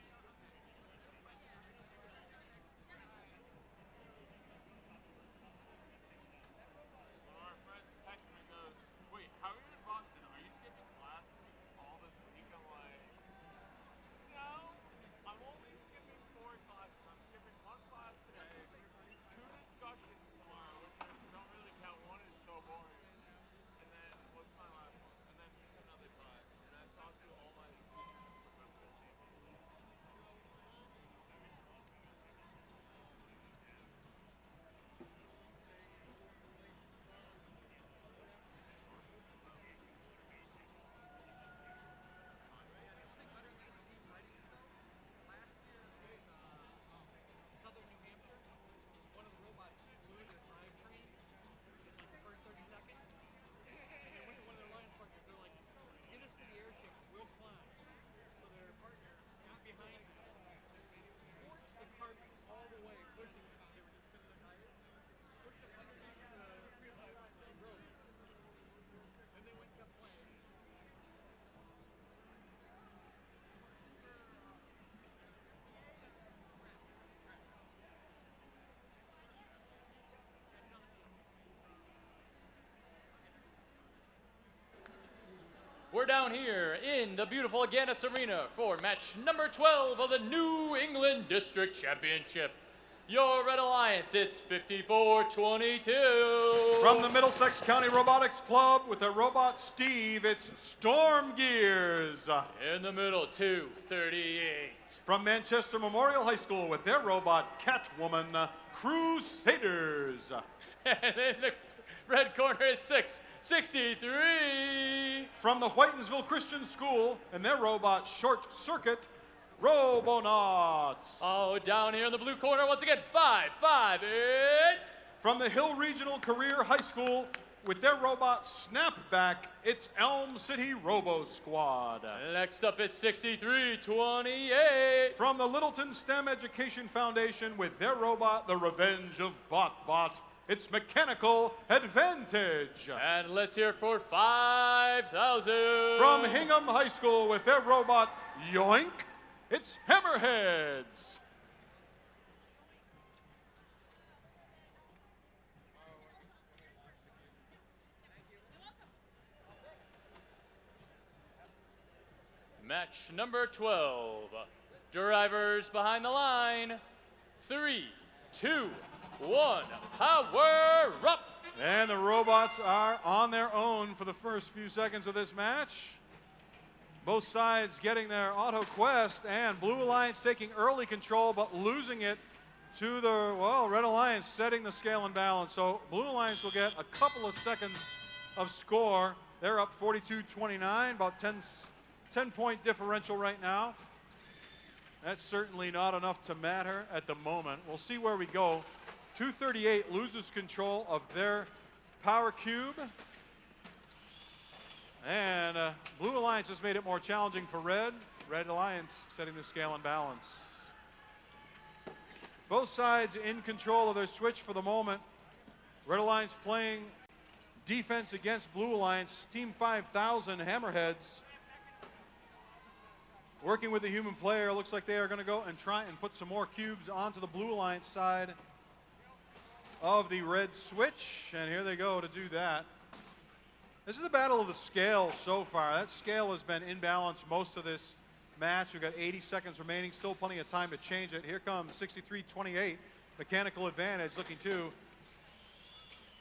[SPEAKER 1] We're down here in the beautiful Agganis Arena for match number 12 of the New England District Championship. Your Red Alliance, it's 54-22.
[SPEAKER 2] From the Middlesex County Robotics Club with their robot Steve, it's Storm Gears.
[SPEAKER 1] In the middle, 238.
[SPEAKER 2] From Manchester Memorial High School with their robot Catwoman, Crusaders.
[SPEAKER 1] And in the red corner is 663.
[SPEAKER 2] From the Whitensville Christian School and their robot Short Circuit, Robonauts.
[SPEAKER 1] Oh, down here in the blue corner, once again, 558.
[SPEAKER 2] From the Hill Regional Career High School with their robot Snapback, it's Elm City Robo Squad.
[SPEAKER 1] Next up, it's 6328.
[SPEAKER 2] From the Littleton STEM Education Foundation with their robot, The Revenge of BotBot, it's Mechanical Advantage.
[SPEAKER 1] And let's hear it for 5,000.
[SPEAKER 2] From Hingham High School with their robot, Yoink, it's Hammerheads.
[SPEAKER 1] match number 12. Drivers behind the line. 3, 2, 1, power up!
[SPEAKER 2] And the robots are on their own for the first few seconds of this match. Both sides getting their auto quest, and Blue Alliance taking early control but losing it to the, well, Red Alliance setting the scale and balance. So Blue Alliance will get a couple of seconds of score. They're up 42-29, about 10-point differential right now. That's certainly not enough to matter at the moment. We'll see where we go. 238 loses control of their power cube. And Blue Alliance has made it more challenging for Red. Red Alliance setting the scale and balance. Both sides in control of their switch for the moment. Red Alliance playing defense against Blue Alliance. Team 5000 Hammerheads working with the human player. Looks like they are going to go and try and put some more cubes onto the Blue Alliance side of the red switch. And here they go to do that. This is the battle of the scale so far. That scale has been in balance most of this match. We've got 80 seconds remaining, still plenty of time to change it. Here comes 63-28, mechanical advantage, looking to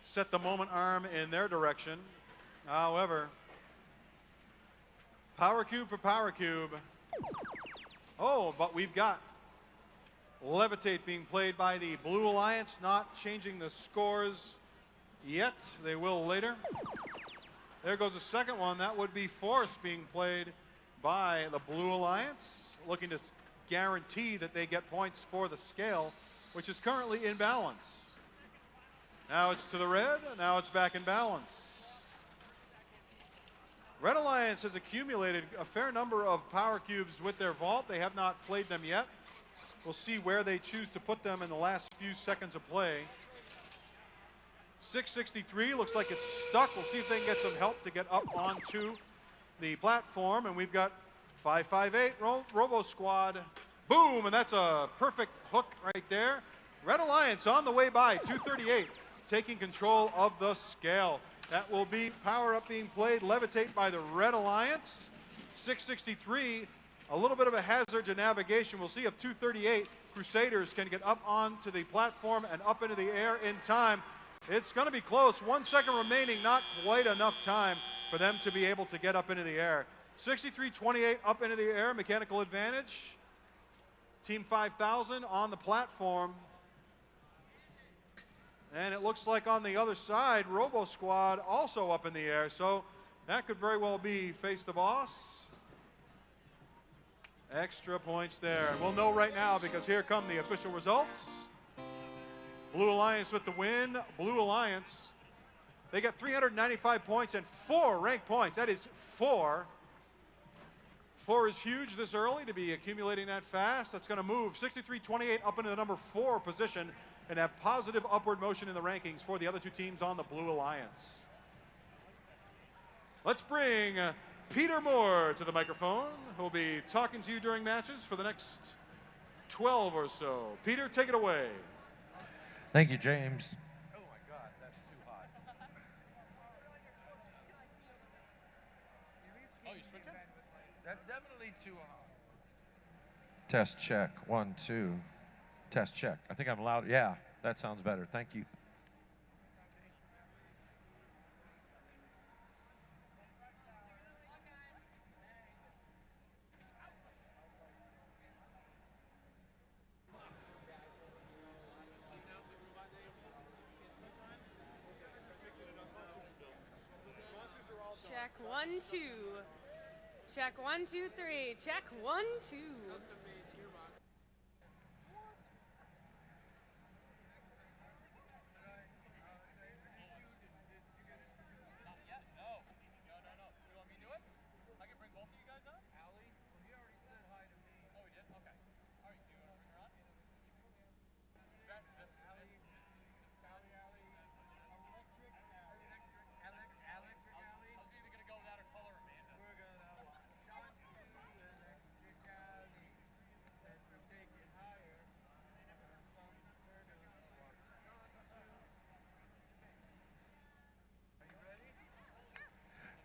[SPEAKER 2] set the moment arm in their direction. However, power cube for power cube. Oh, but we've got Levitate being played by the Blue Alliance, not changing the scores yet. They will later. There goes the second one. That would be Force being played by the Blue Alliance, looking to guarantee that they get points for the scale, which is currently in balance. Now it's to the red, and now it's back in balance. Red Alliance has accumulated a fair number of power cubes with their vault. They have not played them yet. We'll see where they choose to put them in the last few seconds of play. 663 looks like it's stuck. We'll see if they can get some help to get up onto the platform. And we've got 558 Robo Squad. Boom, and that's a perfect hook right there. Red Alliance on the way by, 238, taking control of the scale. That will be Power Up being played, Levitate by the Red Alliance. 663, a little bit of a hazard to navigation. We'll see if 238 Crusaders can get up onto the platform and up into the air in time. It's going to be close. 1 second remaining, not quite enough time for them to be able to get up into the air. 63-28 up into the air, mechanical advantage. Team 5000 on the platform. And it looks like on the other side, Robo Squad also up in the air. So that could very well be Face the Boss. Extra points there. And we'll know right now because here come the official results. Blue Alliance with the win. Blue Alliance, they got 395 points and 4 ranked points. That is 4. 4 is huge this early to be accumulating that fast. That's going to move 63-28 up into the number 4 position and have positive upward motion in the rankings for the other two teams on the Blue Alliance. Let's bring Peter Moore to the microphone, who will be talking to you during matches for the next 12 or so. Peter, take it away.
[SPEAKER 5] Thank you, James.
[SPEAKER 6] Oh my God, that's too hot.
[SPEAKER 1] Oh, you switching?
[SPEAKER 6] That's definitely too hot.
[SPEAKER 5] Test check. 1, 2. Test check. I think I'm loud. Yeah, that sounds better. Thank you.
[SPEAKER 7] Check 1, 2. Check 1, 2, 3. Check 1, 2.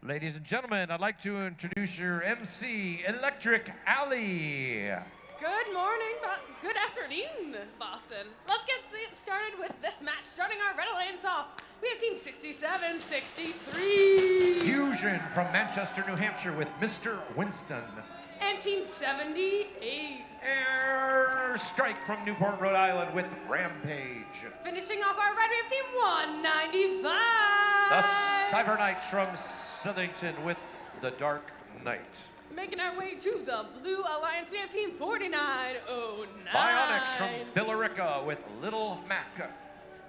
[SPEAKER 5] Ladies and gentlemen, I'd like to introduce your MC, Electric Alley.
[SPEAKER 7] Good morning, good afternoon, Boston. Let's get started with this match. Starting our Red Alliance off, we have Team 67-63.
[SPEAKER 5] Fusion from Manchester, New Hampshire with Mr. Winston.
[SPEAKER 7] And Team 78.
[SPEAKER 5] Air Strike from Newport, Rhode Island with Rampage.
[SPEAKER 7] Finishing off our red, we have Team 195.
[SPEAKER 5] The Cyber Knights from Southington with the Dark Knight.
[SPEAKER 7] Making our way to the Blue Alliance, we have Team 4909.
[SPEAKER 5] Bionics from Billerica with Little Mac.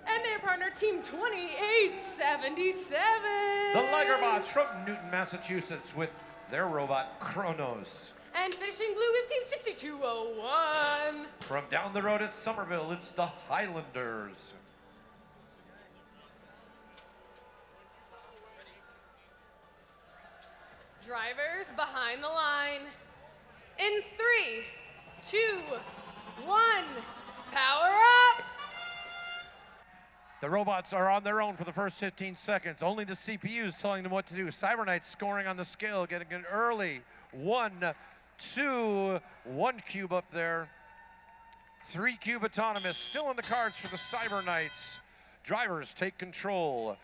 [SPEAKER 7] And their partner, Team 2877.
[SPEAKER 5] The Ligerbots from Newton, Massachusetts with their robot Kronos.
[SPEAKER 7] And finishing blue, we have Team 6201.
[SPEAKER 5] From down the road at Somerville, it's the Highlanders.
[SPEAKER 7] Drivers behind the line. In 3, 2, 1, power up!
[SPEAKER 5] The robots are on their own for the first 15 seconds. Only the CPU's telling them what to do. Cyber Knights scoring on the scale, getting an early 1, 2, 1 cube up there. 3 cube autonomous, still in the cards for the Cyber Knights. Drivers take control.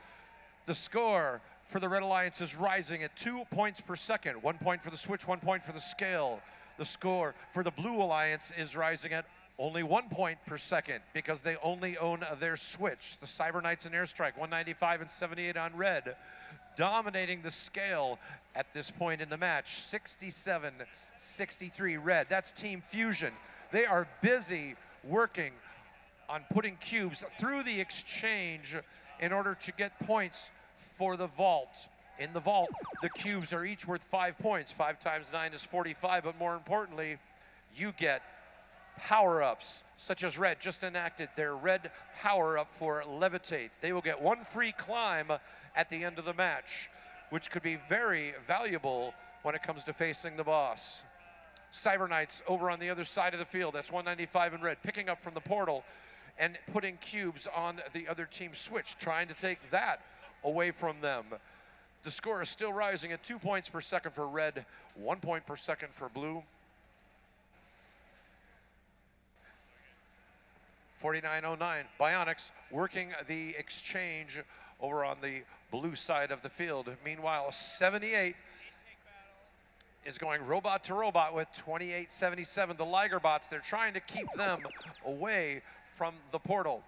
[SPEAKER 5] The score for the Red Alliance is rising at 2 points per second. 1 point for the switch, 1 point for the scale. The score for the Blue Alliance is rising at only 1 point per second because they only own their switch. The Cyber Knights and Airstrike, 195 and 78 on red, dominating the scale at this point in the match. 67-63 red. That's Team Fusion. They are busy working on putting cubes through the exchange in order to get points for the vault. In the vault, the cubes are each worth 5 points. 5 times 9 is 45, but more importantly, you get power-ups, such as red just enacted their red power-up for Levitate. They will get 1 free climb at the end of the match, which could be very valuable when it comes to facing the boss. Cyber Knights over on the other side of the field, that's 195 in red, picking up from the portal and putting cubes on the other team's switch, trying to take that away from them. The score is still rising at 2 points per second for red, 1 point per second for blue. 4909, Bionics working the exchange over on the blue side of the field. Meanwhile, 78 is going robot to robot with 2877. The Ligerbots, they're trying to keep them away from the portal.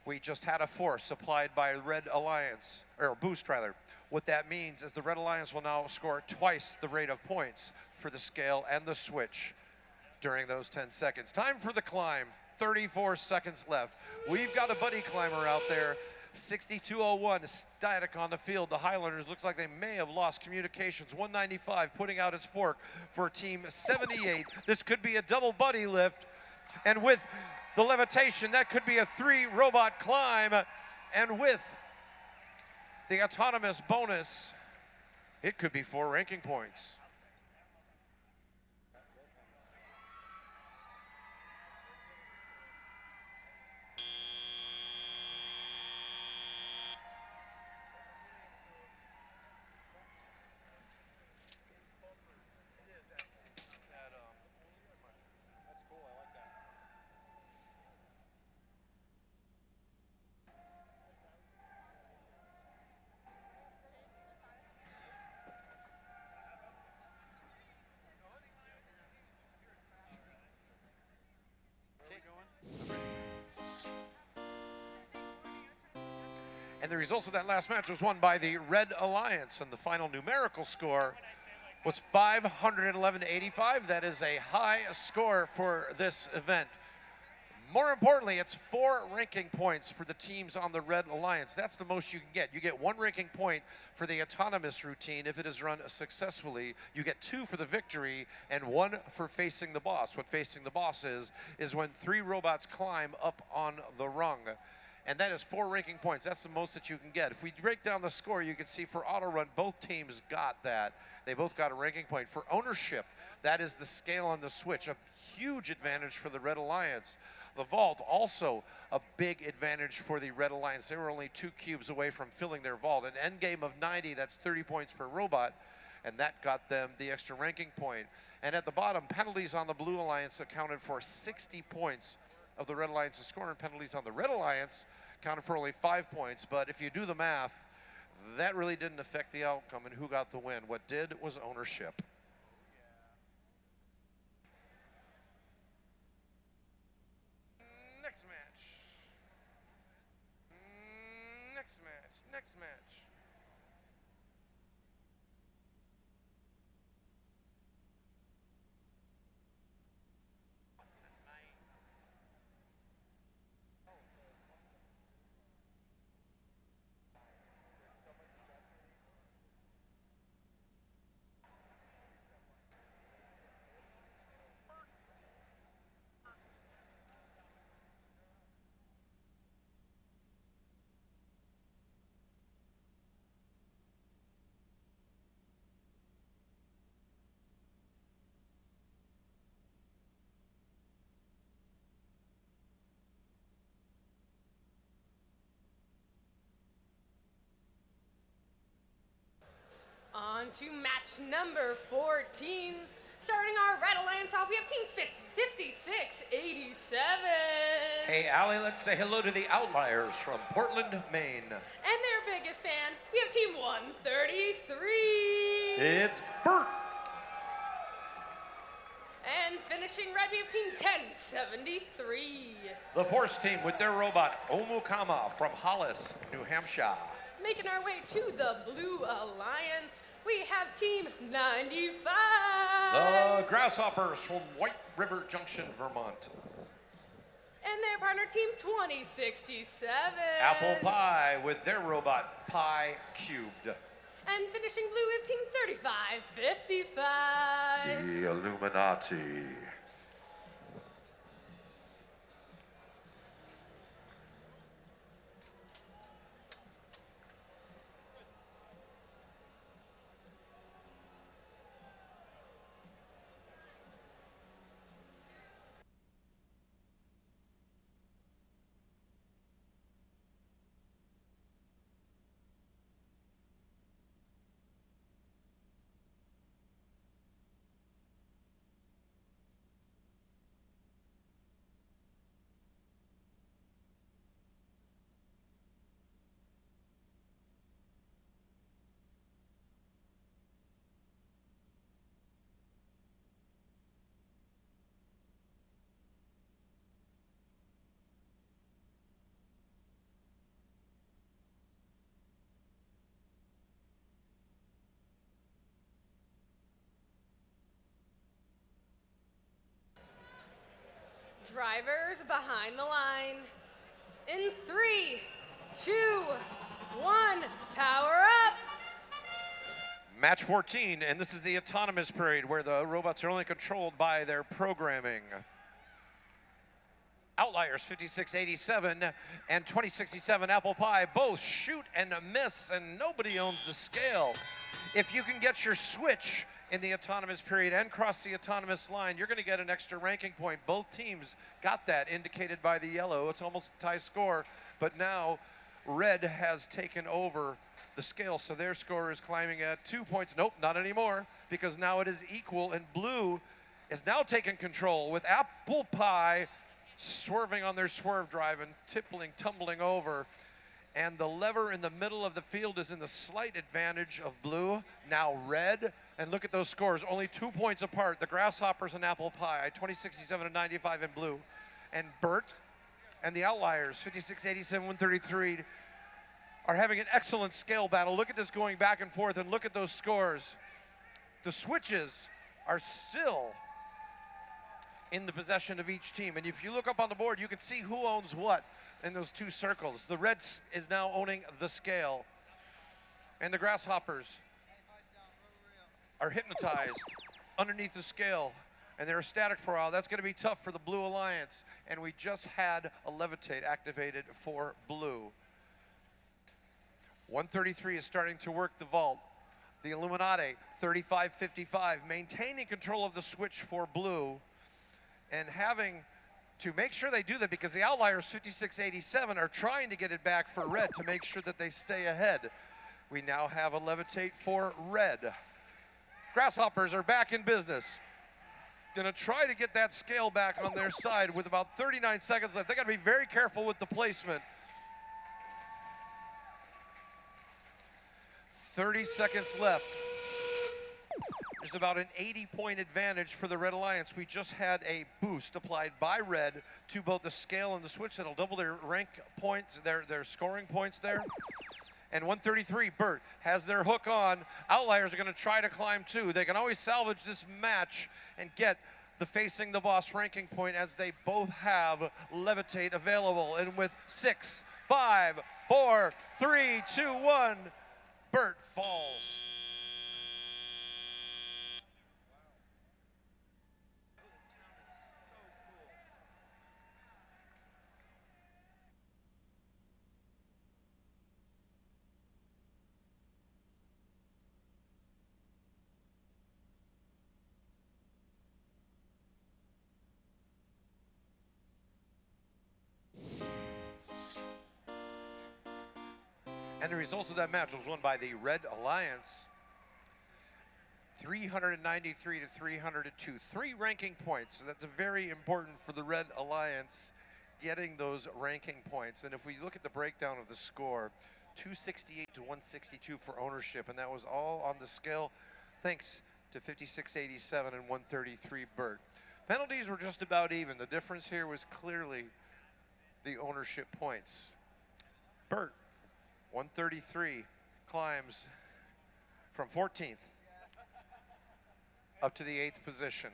[SPEAKER 5] We just had a force supplied by Red Alliance, or boost rather. What that means is the Red Alliance will now score twice the rate of points for the scale and the switch during those 10 seconds. Time for the climb, 34 seconds left. We've got a buddy climber out there, 6201, static on the field. The Highlanders looks like they may have lost communications. 195 putting out its fork for Team 78. This could be a double buddy lift, and with the levitation, that could be a 3 robot climb, and with the autonomous bonus, it could be 4 ranking points. And the results of that last match was won by the Red Alliance, and the final numerical score was 511 to 85. That is a high score for this event. More importantly, it's 4 ranking points for the teams on the Red Alliance. That's the most you can get. You get 1 ranking point for the autonomous routine if it is run successfully. You get 2 for the victory and 1 for facing the boss. What facing the boss is when 3 robots climb up on the rung. And that is 4 ranking points. That's the most that you can get. If we break down the score, you can see for auto run, both teams got that. They both got a ranking point. For ownership, that is the scale on the switch, a huge advantage for the Red Alliance. The vault also a big advantage for the Red Alliance. They were only 2 cubes away from filling their vault. An end game of 90, that's 30 points per robot, and that got them the extra ranking point. And at the bottom, penalties on the Blue Alliance accounted for 60 points of the Red Alliance's score, and penalties on the Red Alliance accounted for only 5 points. But if you do the math, that really didn't affect the outcome and who got the win. What did was ownership. Next match. Next match.
[SPEAKER 7] On to match number 14. Starting our Red Alliance off, we have Team 5687.
[SPEAKER 5] Hey, Allie, let's say hello to the Outliers from Portland, Maine.
[SPEAKER 7] And their biggest fan, we have Team 133.
[SPEAKER 5] It's Bert.
[SPEAKER 7] And finishing red, we have Team 1073.
[SPEAKER 5] The Force team with their robot, Omukama from Hollis, New Hampshire.
[SPEAKER 7] Making our way to the Blue Alliance, we have Team 95.
[SPEAKER 5] The Grasshoppers from White River Junction, Vermont.
[SPEAKER 7] And their partner, Team 2067.
[SPEAKER 5] Apple Pie with their robot, Pi Cubed.
[SPEAKER 7] And finishing blue, we have Team 3555.
[SPEAKER 5] The Illuminati.
[SPEAKER 7] Drivers behind the line. In 3, 2, 1, power up.
[SPEAKER 5] Match 14, and this is the autonomous period where the robots are only controlled by their programming. Outliers 5687 and 2067 Apple Pie both shoot and miss, and nobody owns the scale. If you can get your switch in the autonomous period and cross the autonomous line, you're going to get an extra ranking point. Both teams got that, indicated by the yellow. It's almost a tie score, but now red has taken over the scale, so their score is climbing at 2 points. Nope, not anymore, because now it is equal, and blue is now taking control with Apple Pie swerving on their swerve drive and tumbling over. And the lever in the middle of the field is in the slight advantage of blue, now red. And look at those scores, only 2 points apart. The Grasshoppers and Apple Pie, 2067 and 95 in blue. And Bert and the Outliers, 5687, 133, are having an excellent scale battle. Look at this going back and forth, and look at those scores. The switches are still in the possession of each team. And if you look up on the board, you can see who owns what in those two circles. The Reds is now owning the scale, and the Grasshoppers are hypnotized underneath the scale, and they're static for a while. That's going to be tough for the Blue Alliance, and we just had a levitate activated for blue. 133 is starting to work the vault. The Illuminati, 3555, maintaining control of the switch for blue, and having to make sure they do that, because the Outliers 5687 are trying to get it back for red to make sure that they stay ahead. We now have a levitate for red. Grasshoppers are back in business. Gonna try to get that scale back on their side with about 39 seconds left. They gotta be very careful with the placement. 30 seconds left. There's about an 80-point advantage for the Red Alliance. We just had a boost applied by red to both the scale and the switch that'll double their rank points, their scoring points there. And 133, Burt has their hook on. Outliers are gonna try to climb too. They can always salvage this match and get the Facing the Boss ranking point, as they both have levitate available. And with 6, 5, 4, 3, 2, 1, Burt falls. And the results of that match was won by the Red Alliance, 393 to 302. 3 ranking points. So that's very important for the Red Alliance, getting those ranking points. And if we look at the breakdown of the score, 268 to 162 for ownership, and that was all on the scale thanks to 5687 and 133 Burt. Penalties were just about even. The difference here was clearly the ownership points. Burt, 133, climbs from 14th up to the 8th position.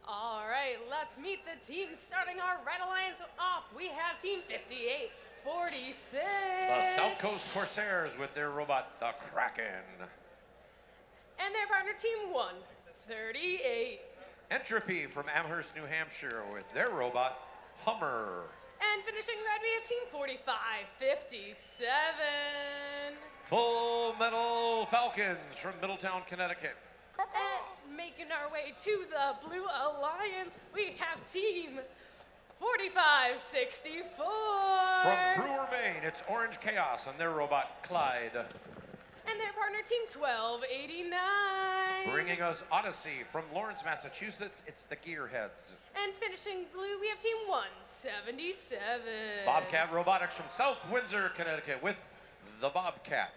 [SPEAKER 7] All right, let's meet the team starting our Red Alliance off. We have Team 5846.
[SPEAKER 5] The South Coast Corsairs with their robot, the Kraken.
[SPEAKER 7] And their partner, Team 138.
[SPEAKER 5] Entropy from Amherst, New Hampshire with their robot, Hummer.
[SPEAKER 7] And finishing red, we have Team 4557.
[SPEAKER 5] Full Metal Falcons from Middletown, Connecticut.
[SPEAKER 7] And making our way to the Blue Alliance, we have Team 4564.
[SPEAKER 5] From Brewer, Maine, it's Orange Chaos and their robot, Clyde.
[SPEAKER 7] And their partner, Team 1289.
[SPEAKER 5] Bringing us Odyssey from Lawrence, Massachusetts, it's the Gearheads.
[SPEAKER 7] And finishing blue, we have Team 177.
[SPEAKER 5] Bobcat Robotics from South Windsor, Connecticut with the Bobcat.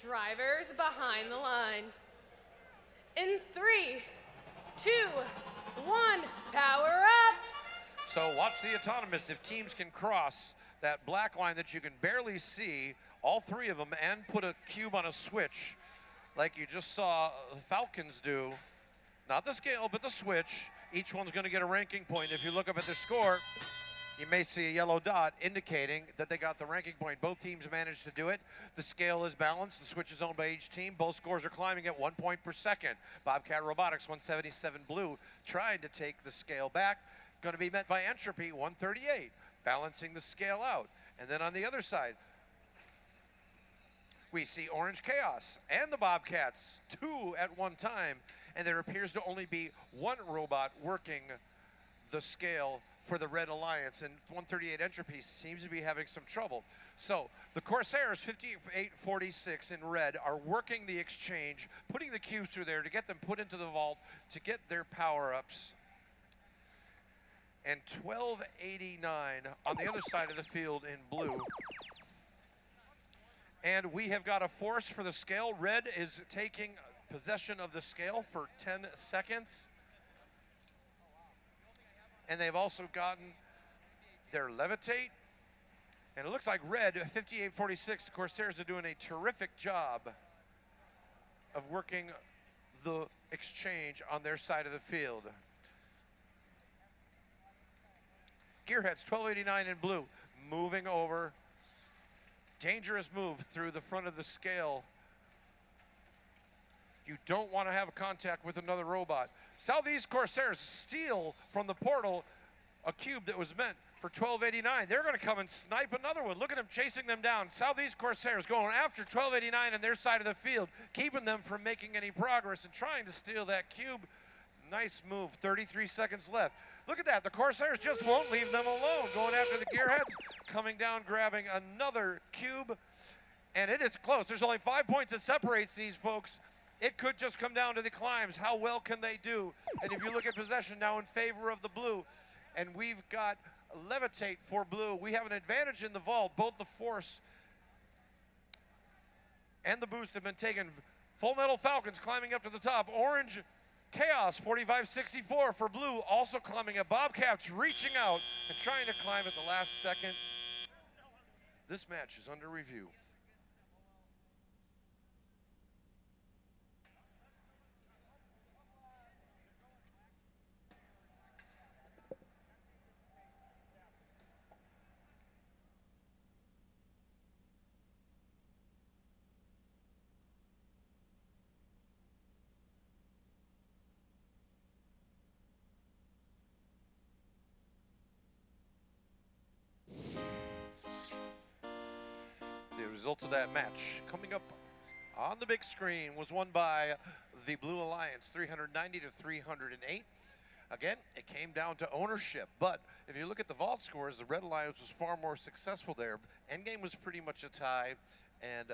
[SPEAKER 7] Drivers behind the line. In 3, 2, 1, power up.
[SPEAKER 5] So watch the autonomous. If teams can cross that black line that you can barely see, all 3 of them, and put a cube on a switch like you just saw the Falcons do, not the scale, but the switch, each one's going to get a ranking point. If you look up at their score, You may see a yellow dot indicating that they got the ranking point. Both teams managed to do it. The scale is balanced. The switch is owned by each team. Both scores are climbing at 1 point per second. Bobcat Robotics 177 blue trying to take the scale back. Going to be met by Entropy 138, balancing the scale out. And then on the other side, we see Orange Chaos and the Bobcats, 2 at one time. And there appears to only be one robot working the scale for the Red Alliance, and 138 Entropy seems to be having some trouble. So the Corsairs 5846 in red are working the exchange, putting the cubes through there to get them put into the vault to get their power-ups. And 1289 on the other side of the field in blue. And we have got a force for the scale. Red is taking possession of the scale for 10 seconds. And they've also gotten their levitate. And it looks like red, 5846, the Corsairs are doing a terrific job of working the exchange on their side of the field. Gearheads, 1289 in blue, moving over. Dangerous move through the front of the scale. You don't want to have contact with another robot. Southeast Corsairs steal from the portal a cube that was meant for 1289. They're going to come and snipe another one. Look at them chasing them down. Southeast Corsairs going after 1289 on their side of the field, keeping them from making any progress and trying to steal that cube. Nice move. 33 seconds left. Look at that. The Corsairs just won't leave them alone. Going after the Gearheads, coming down, grabbing another cube. And it is close. There's only 5 points that separates these folks. It could just come down to the climbs. How well can they do? And if you look at possession now in favor of the blue, and we've got levitate for blue. We have an advantage in the vault. Both the force and the boost have been taken. Full Metal Falcons climbing up to the top. Orange Chaos 4564 for blue, also climbing up. Bobcats reaching out and trying to climb at the last second. This match is under review. The result of that match coming up on the big screen was won by the Blue Alliance, 390 to 308. Again, it came down to ownership, but if you look at the vault scores, the Red Alliance was far more successful there. Endgame was pretty much a tie, and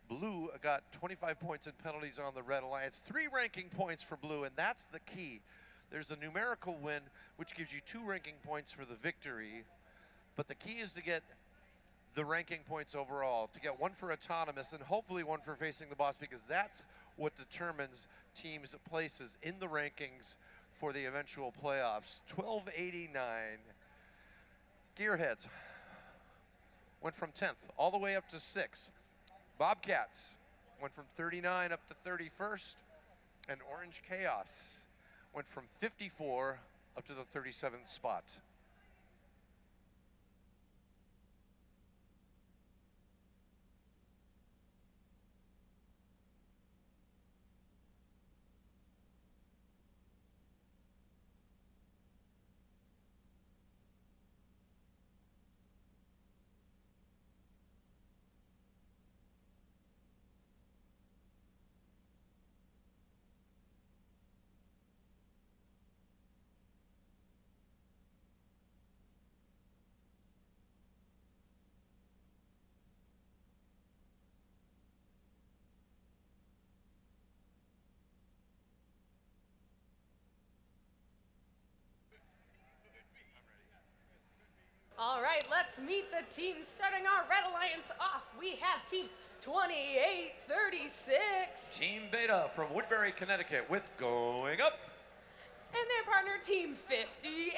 [SPEAKER 5] Blue got 25 points in penalties on the Red Alliance, 3 ranking points for Blue, and that's the key. There's a numerical win, which gives you 2 ranking points for the victory, but the key is to get the ranking points overall, to get 1 for autonomous and hopefully 1 for facing the boss, because that's what determines teams' places in the rankings for the eventual playoffs. 1289. Gearheads went from 10th all the way up to 6th. Bobcats went from 39 up to 31st. And Orange Chaos went from 54 up to the 37th spot.
[SPEAKER 7] All right, let's meet the teams. Starting our Red Alliance off, we have Team 2836.
[SPEAKER 5] Team Beta from Woodbury, Connecticut with Going Up.
[SPEAKER 7] And their partner, Team 58.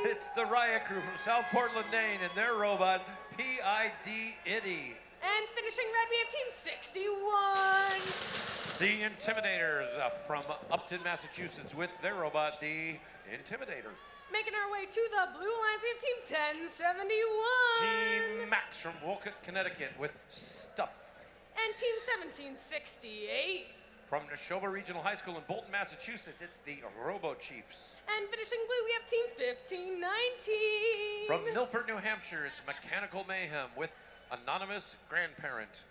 [SPEAKER 5] It's the Riot Crew from South Portland, Maine, and their robot, PID Itty.
[SPEAKER 7] And finishing red, we have Team 61.
[SPEAKER 5] The Intimidators from Upton, Massachusetts with their robot, the Intimidator.
[SPEAKER 7] Making our way to the blue alliance, we have Team 1071.
[SPEAKER 5] Team Max from Wolcott, Connecticut with Stuff.
[SPEAKER 7] And Team 1768.
[SPEAKER 5] From Neshoba Regional High School in Bolton, Massachusetts, it's the Robo Chiefs.
[SPEAKER 7] And finishing blue, we have Team 1519.
[SPEAKER 5] From Milford, New Hampshire, it's Mechanical Mayhem with Anonymous Grandparent.